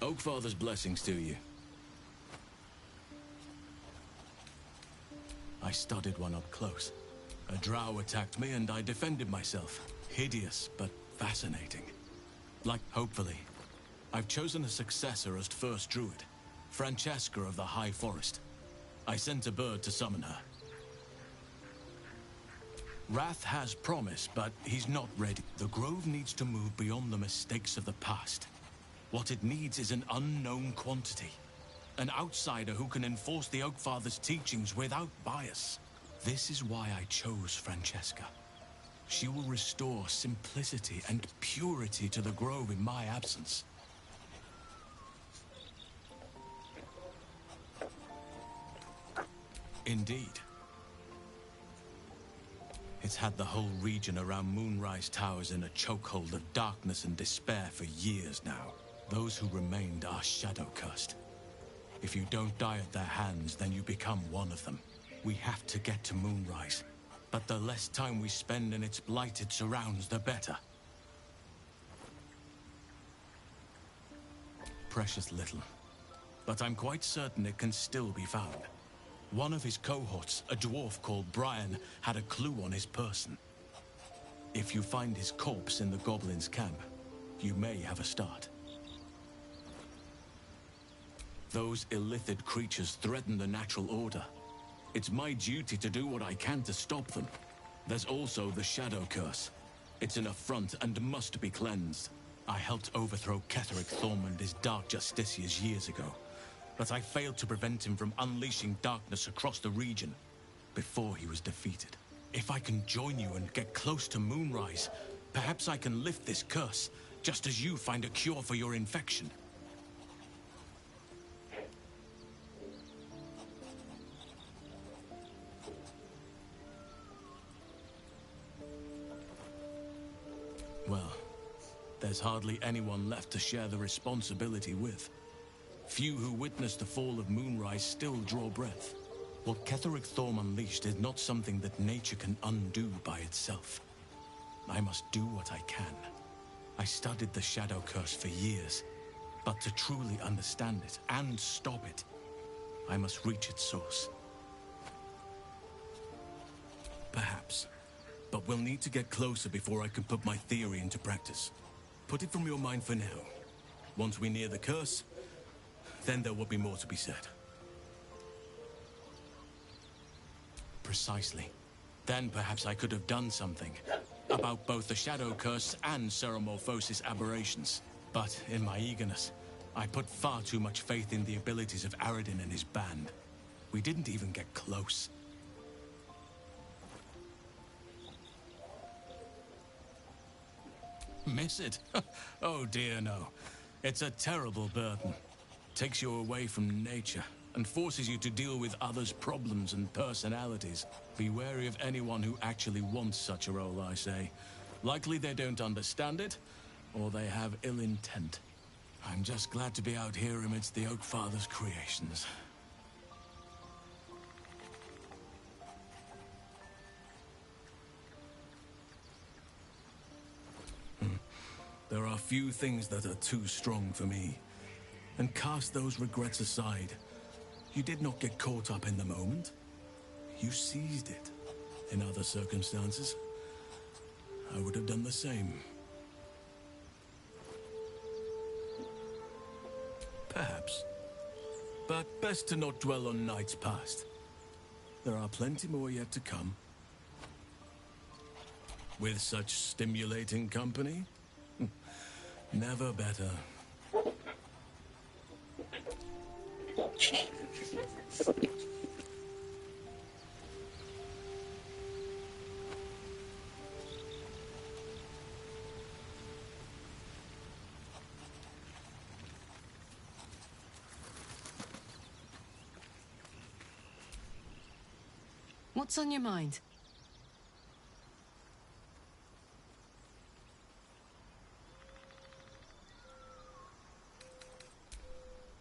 Oakfather's blessings to you. I studied one up close. A drow attacked me and I defended myself. Hideous, but fascinating. Like, hopefully. I've chosen a successor as first druid. Francesca of the High Forest. I sent a bird to summon her. Wrath has promise, but he's not ready. The Grove needs to move beyond the mistakes of the past. What it needs is an unknown quantity. An outsider who can enforce the Oakfather's teachings without bias. This is why I chose Francesca. She will restore simplicity and purity to the Grove in my absence. Indeed. It's had the whole region around Moonrise Towers in a chokehold of darkness and despair for years now. Those who remained are shadow-cursed. If you don't die at their hands, then you become one of them. We have to get to Moonrise, but the less time we spend in its blighted surrounds, the better. Precious little, but I'm quite certain it can still be found. One of his cohorts, a dwarf called Brian, had a clue on his person. If you find his corpse in the goblins' camp, you may have a start. Those illithid creatures threaten the natural order. It's my duty to do what I can to stop them. There's also the Shadow Curse. It's an affront and must be cleansed. I helped overthrow Ketheric Thormund Dark Justiciars years ago, but I failed to prevent him from unleashing darkness across the region before he was defeated. If I can join you and get close to Moonrise, perhaps I can lift this curse, just as you find a cure for your infection. Well, there's hardly anyone left to share the responsibility with. Few who witnessed the fall of Moonrise still draw breath. What Ketheric Thorm unleashed is not something that nature can undo by itself. I must do what I can. I studied the Shadow Curse for years, but to truly understand it and stop it, I must reach its source. Perhaps. But we'll need to get closer before I can put my theory into practice. Put it from your mind for now. Once we near the curse, then there will be more to be said. Precisely. Then perhaps I could have done something about both the Shadow Curse and Ceremorphosis aberrations. But in my eagerness, I put far too much faith in the abilities of Aradin and his band. We didn't even get close. Miss it? Oh dear, no. It's a terrible burden. Takes you away from nature and forces you to deal with others' problems and personalities. Be wary of anyone who actually wants such a role, I say. Likely they don't understand it, or they have ill intent. I'm just glad to be out here amidst the Oakfather's creations. There are few things that are too strong for me. And cast those regrets aside. You did not get caught up in the moment. You seized it. In other circumstances, I would have done the same. Perhaps. But best to not dwell on nights past. There are plenty more yet to come. With such stimulating company, never better. What's on your mind?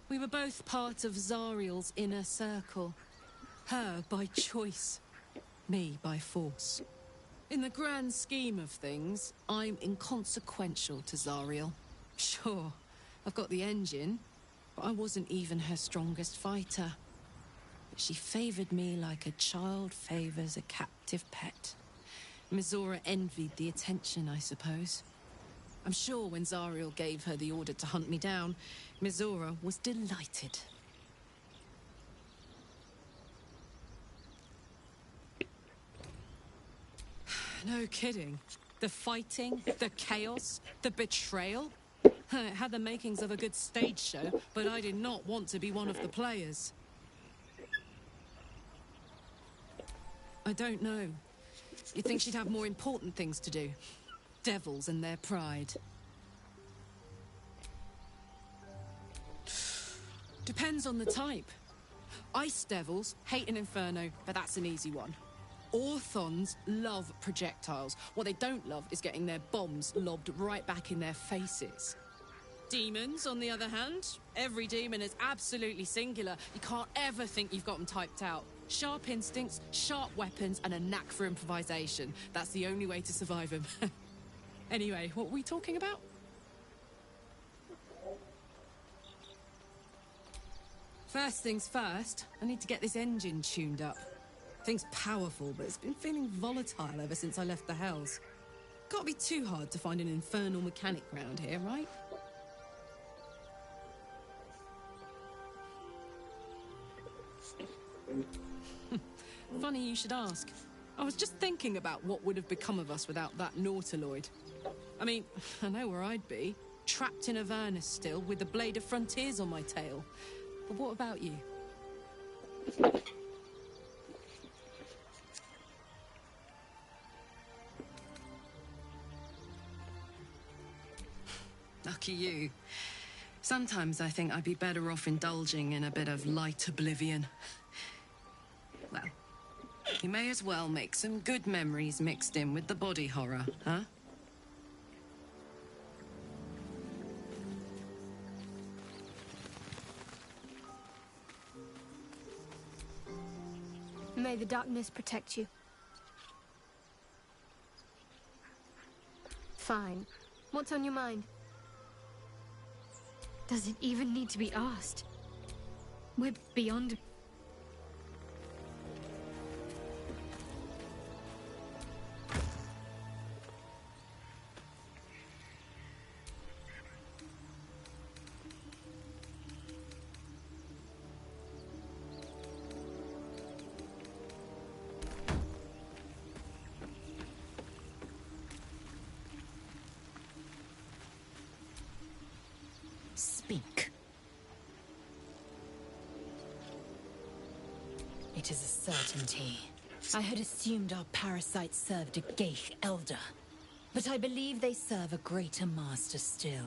We were both part of Zariel's inner circle. Her by choice, me by force. In the grand scheme of things, I'm inconsequential to Zariel. Sure, I've got the engine, but I wasn't even her strongest fighter. But she favored me like a child favors a captive pet. Mizora envied the attention, I suppose. I'm sure when Zariel gave her the order to hunt me down, Mizora was delighted. No kidding. The fighting, the chaos, the betrayal. It had the makings of a good stage show, but I did not want to be one of the players. I don't know. You'd think she'd have more important things to do. Devils and their pride. Depends on the type. Ice devils hate an inferno, but that's an easy one. Orthons love projectiles. What they don't love is getting their bombs lobbed right back in their faces. Demons, on the other hand, every demon is absolutely singular. You can't ever think you've got them typed out. Sharp instincts, sharp weapons, and a knack for improvisation. That's the only way to survive them. Anyway, what were we talking about? First things first, I need to get this engine tuned up. Thing's powerful, but it's been feeling volatile ever since I left the Hells. Can't be too hard to find an infernal mechanic round here, right? Funny you should ask. I was just thinking about what would have become of us without that Nautiloid. I mean, I know where I'd be. Trapped in Avernus still, with the Blade of Frontiers on my tail. But what about you? Lucky you. Sometimes I think I'd be better off indulging in a bit of light oblivion. Well, you may as well make some good memories mixed in with the body horror, huh? May the darkness protect you. Fine. What's on your mind? Does it even need to be asked? We're beyond... Speak. It is a certainty. I had assumed our parasites served a Geich elder, but I believe they serve a greater master still.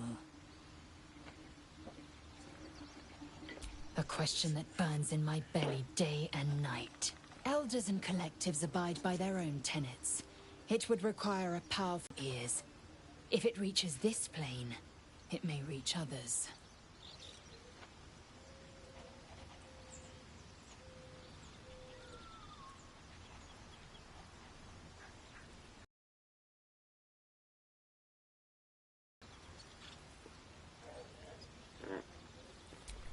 A question that burns in my belly day and night. Elders and collectives abide by their own tenets. It would require a powerful ears. If it reaches this plane, it may reach others.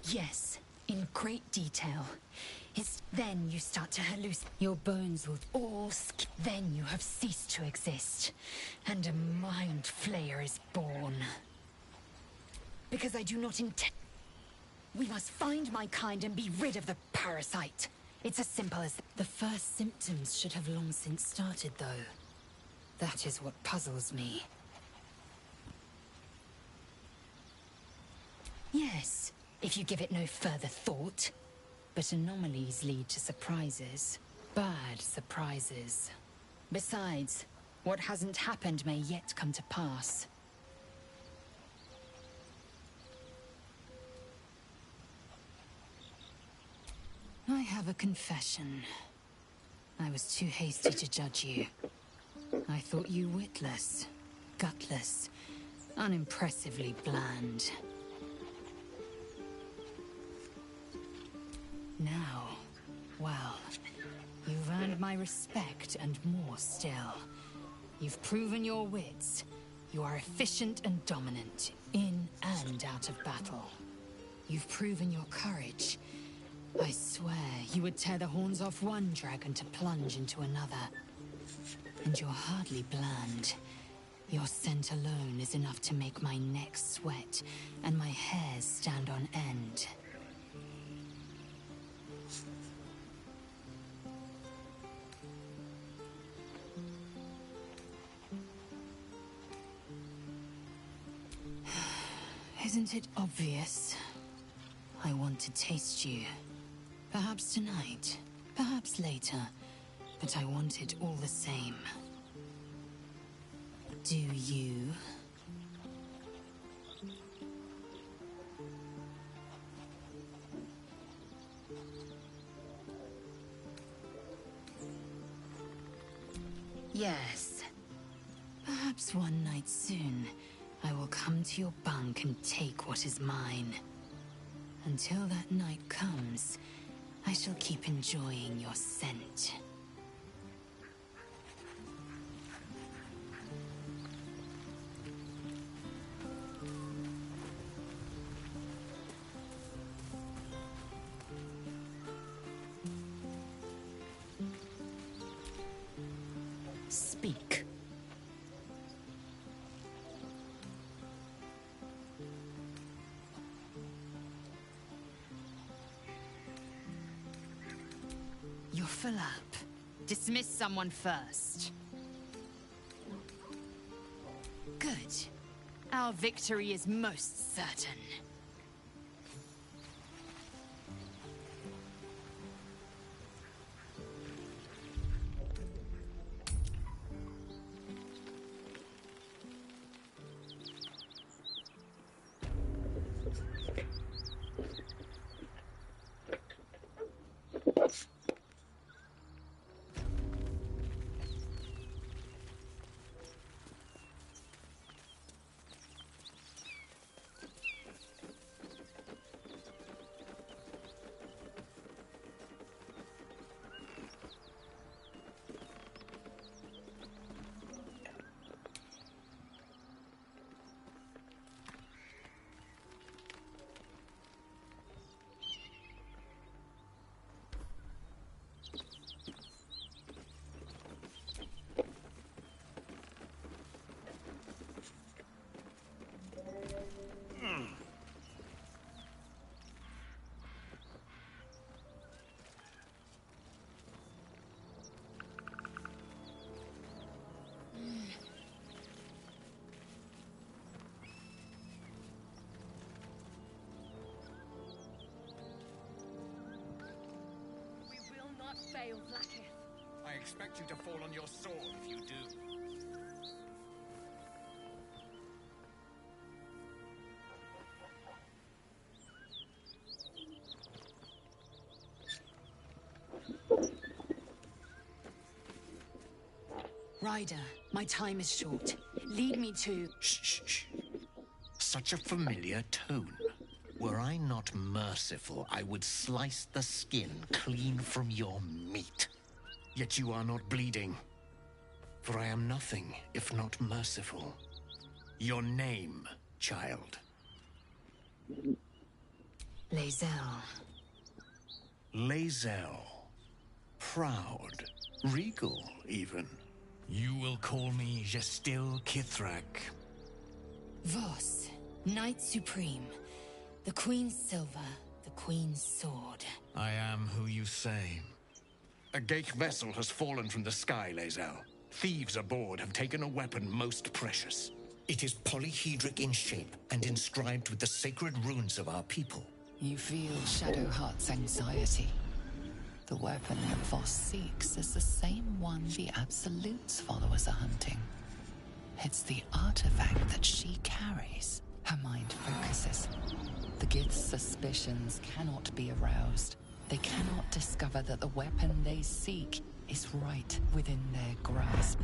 Yes, in great detail. Then you start to hallucinate. Your bones will all then you have ceased to exist, and a mind flayer is born. Because I do not intend... We must find my kind and be rid of the parasite. It's as simple as... The first symptoms should have long since started, though. That is what puzzles me. Yes, if you give it no further thought. But anomalies lead to surprises. Bad surprises. Besides, what hasn't happened may yet come to pass. I have a confession. I was too hasty to judge you. I thought you witless, gutless, unimpressively bland. Now, well, you've earned my respect and more still. You've proven your wits. You are efficient and dominant, in and out of battle. You've proven your courage. I swear you would tear the horns off one dragon to plunge into another. And you're hardly bland. Your scent alone is enough to make my neck sweat and my hairs stand on end. Isn't it obvious? I want to taste you. Perhaps tonight, perhaps later, but I want it all the same. Do you? Yes. Perhaps one night soon, I will come to your bunk and take what is mine. Until that night comes, I shall keep enjoying your scent. Speak. You're full up. Dismiss someone first. Good. Our victory is most certain. Fail, Blacketh. I expect you to fall on your sword if you do. Ryder, my time is short. Lead me to... Shh, shh, shh. Such a familiar tone. Were I not merciful, I would slice the skin clean from your meat. Yet you are not bleeding. For I am nothing if not merciful. Your name, child? Lae'zel. Lae'zel. Proud. Regal, even. You will call me Gestil Kithrak. Voss, Knight Supreme. The Queen's silver, the Queen's sword. I am who you say. A Geich vessel has fallen from the sky, Lae'zel. Thieves aboard have taken a weapon most precious. It is polyhedric in shape and inscribed with the sacred runes of our people. You feel Shadowheart's anxiety. The weapon that Voss seeks is the same one the Absolute's followers are hunting. It's the artifact that she carries. Her mind focuses. The Gith's suspicions cannot be aroused. They cannot discover that the weapon they seek is right within their grasp.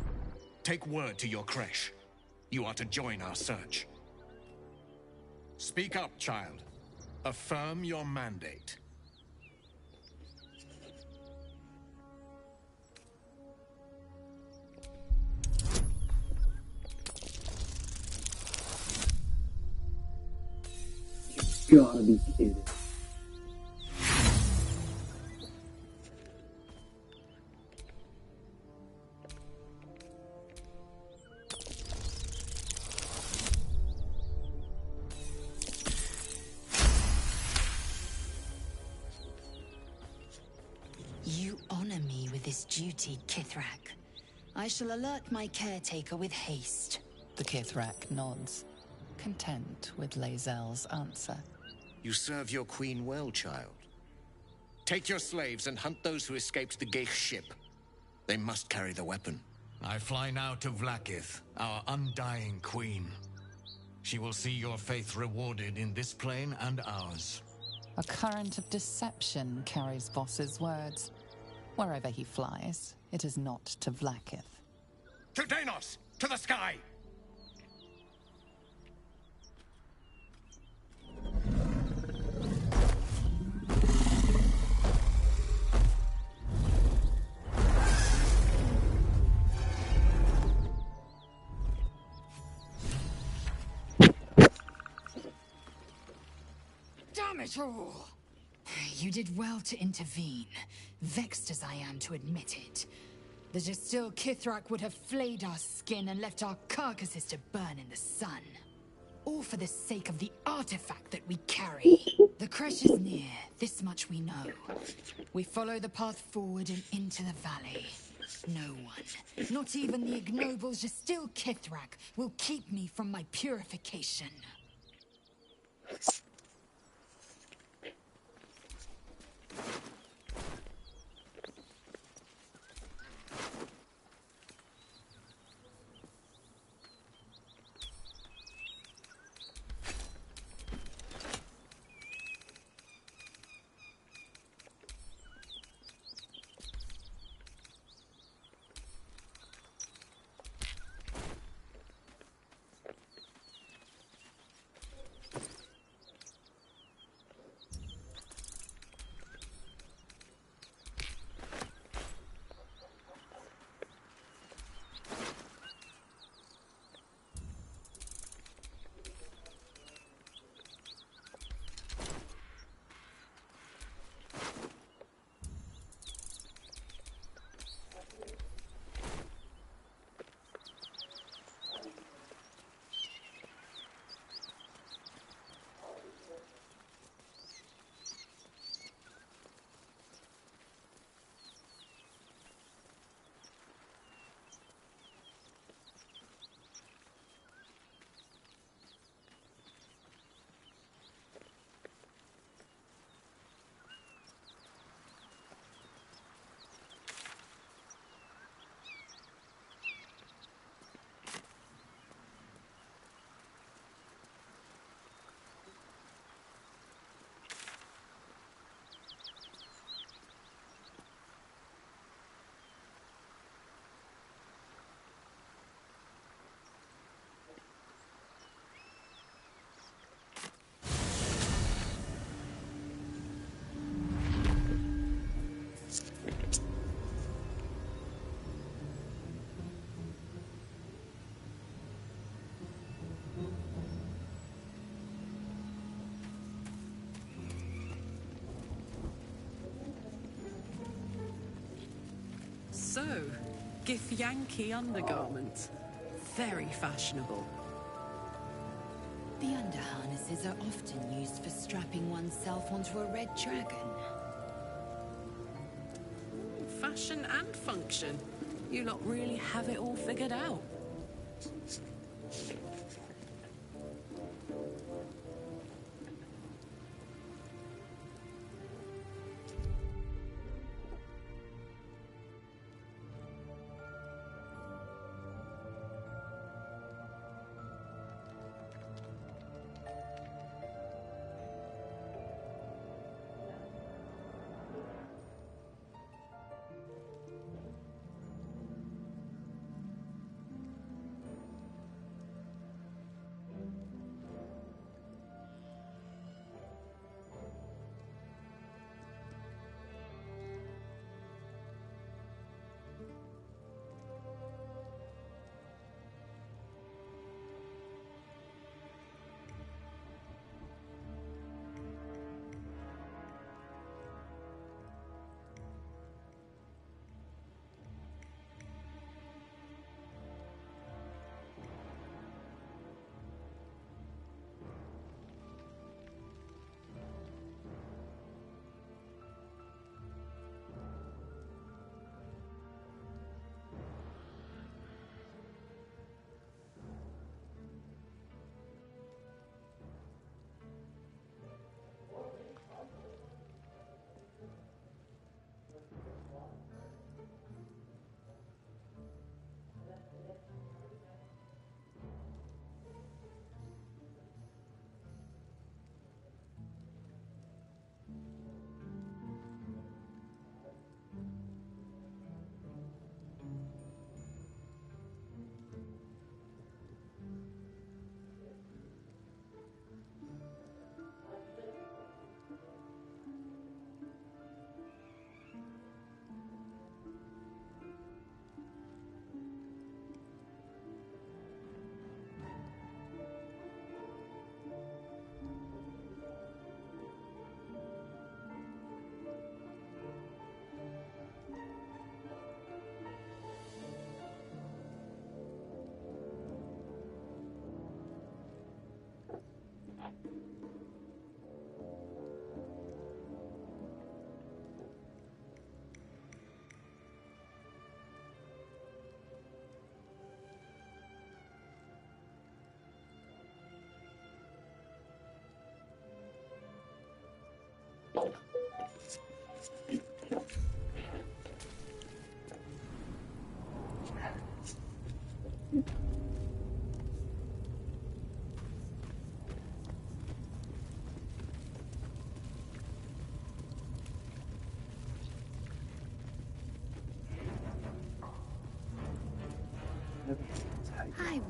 Take word to your creche. You are to join our search. Speak up, child. Affirm your mandate. gotta be kidding. You honor me with this duty, Kithrak. I shall alert my caretaker with haste. The Kithrak nods, content with Lae'zel's answer. You serve your queen well, child. Take your slaves and hunt those who escaped the Geich ship. They must carry the weapon. I fly now to Vlaakith, our undying queen. She will see your faith rewarded in this plane and ours. A current of deception carries Voss's words. Wherever he flies, it is not to Vlaakith. To Danos! To the sky! Damn it all! You did well to intervene, vexed as I am to admit it. The Jastil Kithrak would have flayed our skin and left our carcasses to burn in the sun. All for the sake of the artifact that we carry. The crash is near, this much we know. We follow the path forward and into the valley. No one, not even the ignoble Jastil Kithrak, will keep me from my purification. So, Githyanki undergarment. Very fashionable. The underharnesses are often used for strapping oneself onto a red dragon. Fashion and function. You lot really have it all figured out. I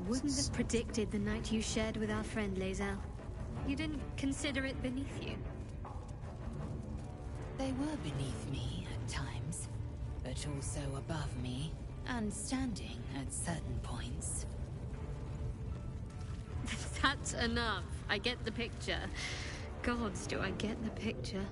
wouldn't have predicted the night you shared with our friend Lae'zel. You didn't consider it beneath you. They were beneath me at times, but also above me, and standing at certain points. That's enough. I get the picture. Gods, do I get the picture.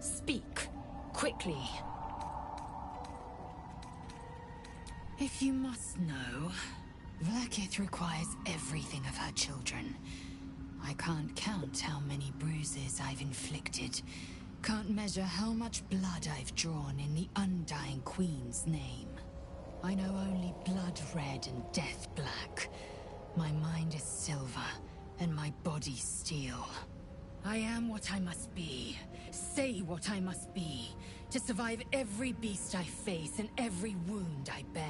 Speak. Quickly. If you must know, Vlaakith requires everything of her children. I can't count how many bruises I've inflicted. Can't measure how much blood I've drawn in the Undying Queen's name. I know only blood red and death black. My mind is silver, and my body steel. I am what I must be, say what I must be, to survive every beast I face and every wound I bear.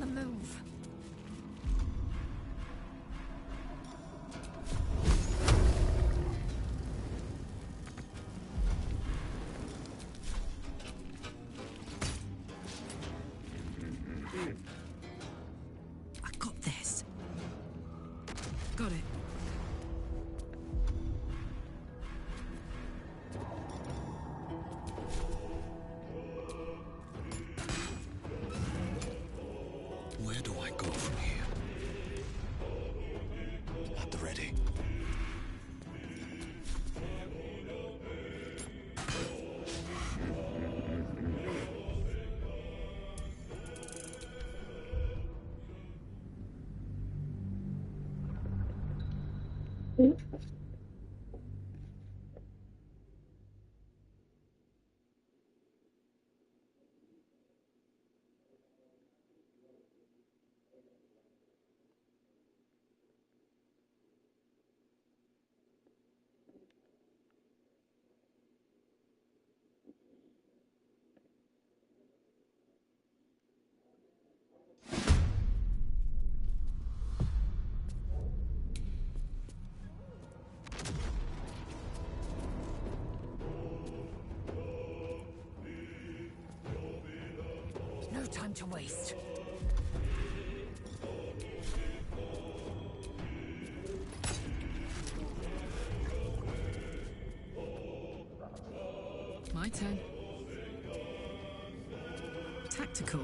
on the move. I got this. Got it. Where do I go from here? At the ready. No time to waste. My turn. Tactical.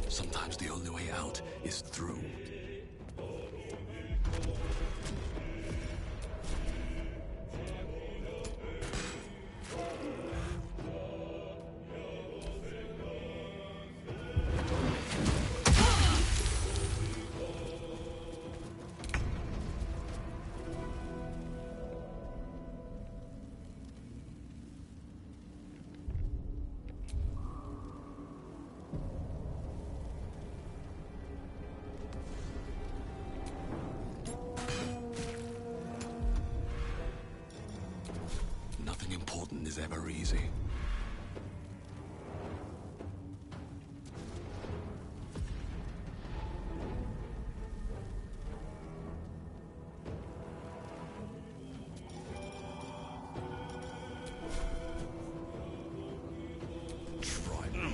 Sometimes the only way out is through. Nothing important is ever easy. Try me.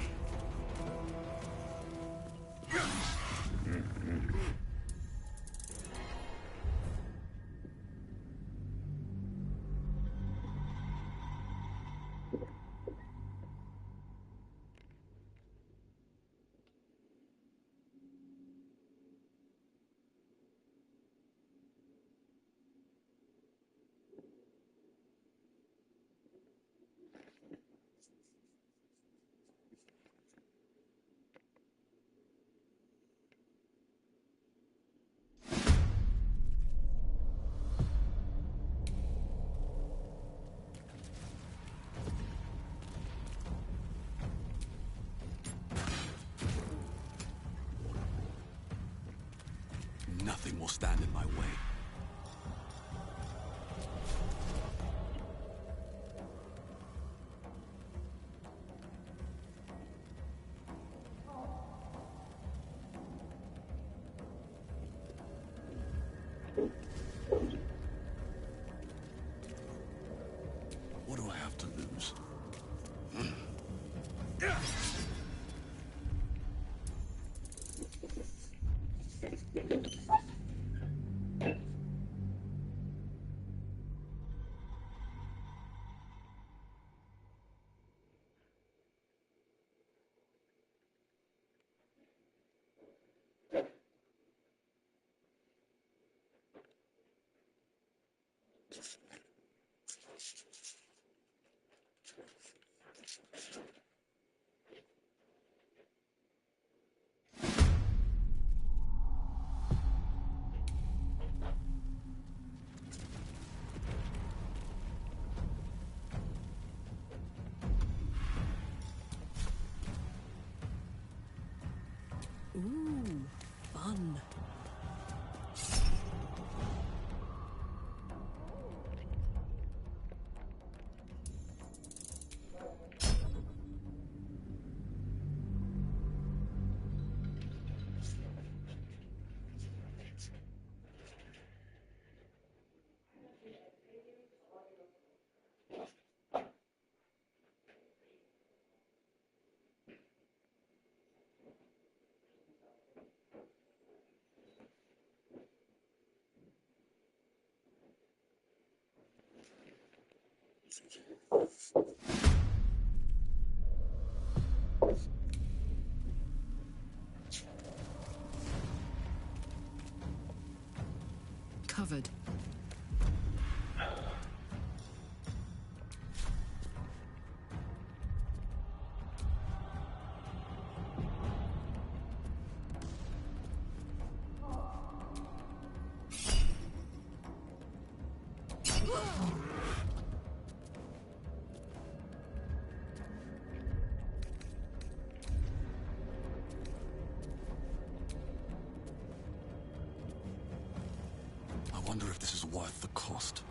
Nothing will stand in my way. What do I have to lose? Ooh, fun. Covered. I wonder if this is worth the cost.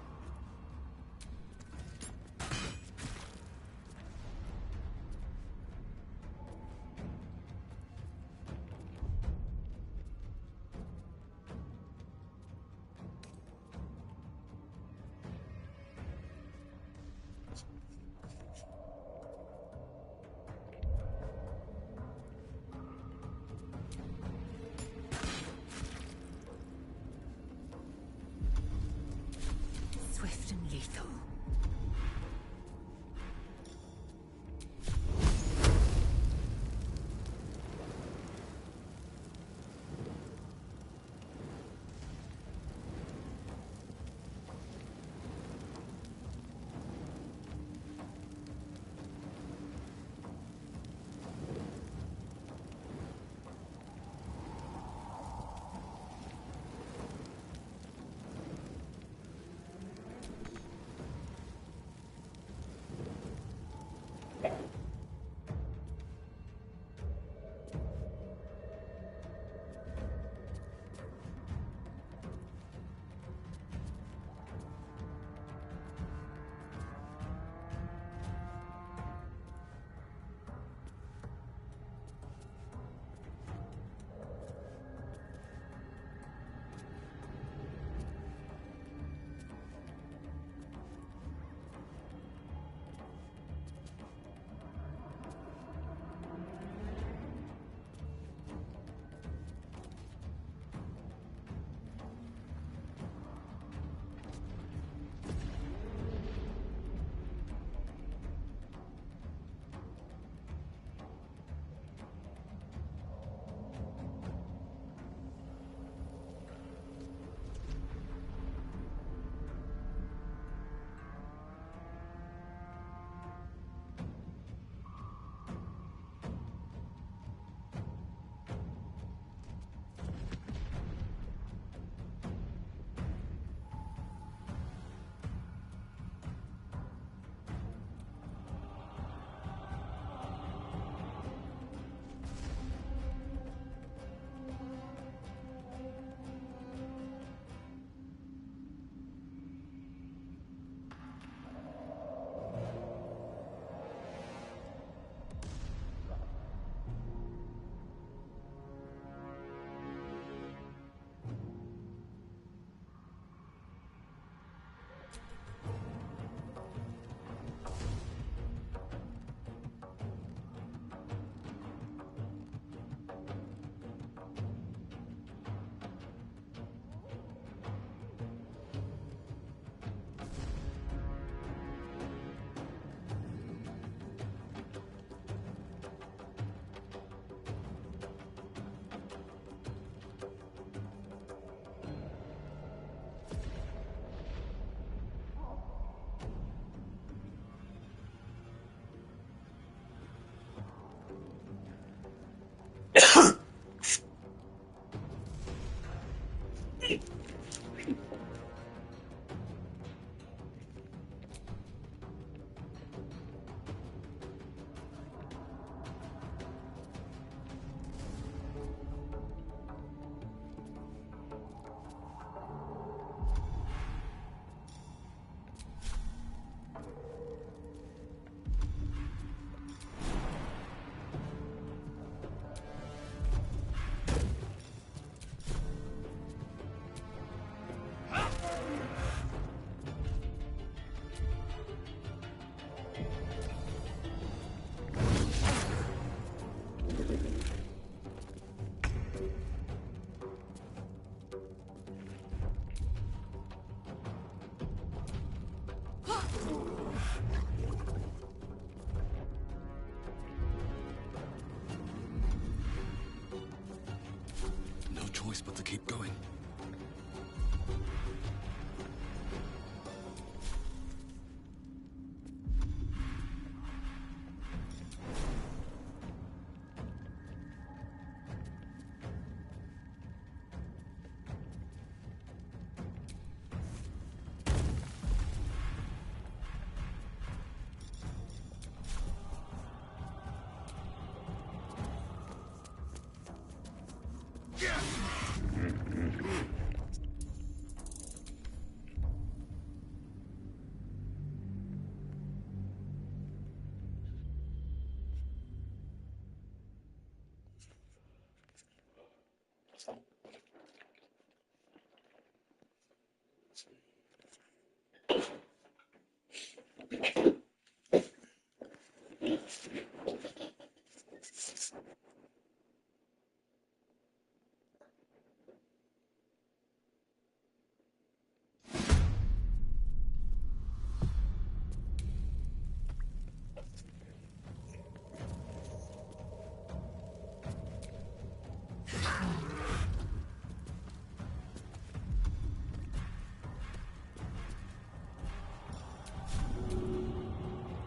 choice but to keep going.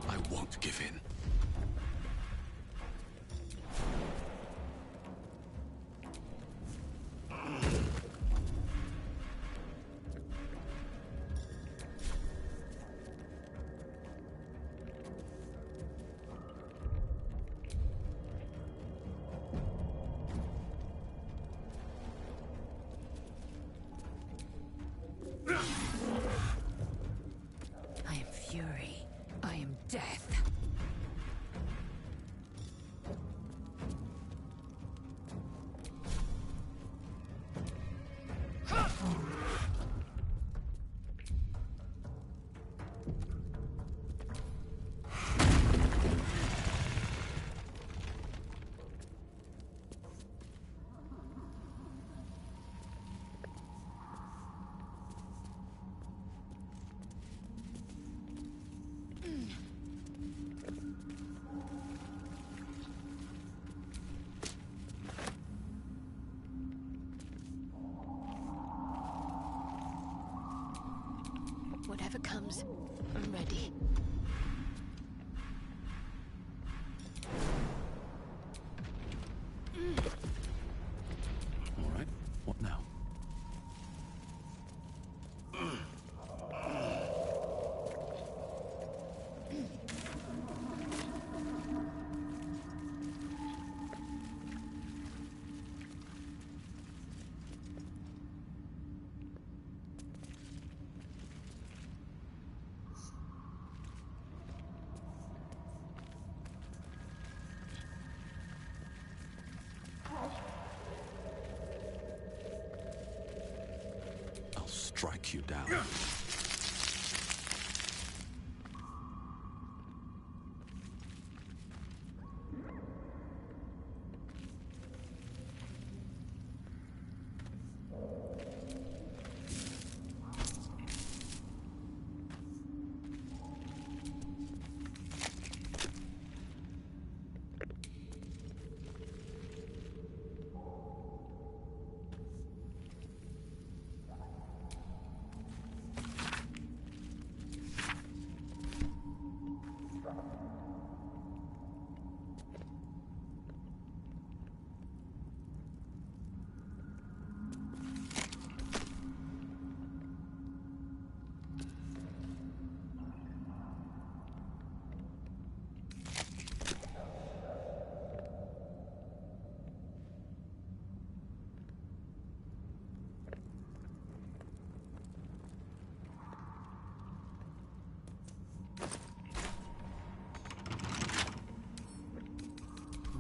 I won't give in. I am fury. I am death. Whatever comes, I'm ready. All right, what now? I'll strike you down.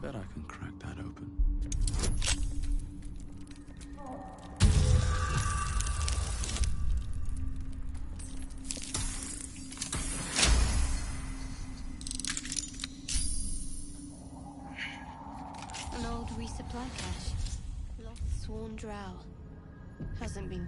Bet I can crack that open. An old resupply cache. Lost sworn drow. Hasn't been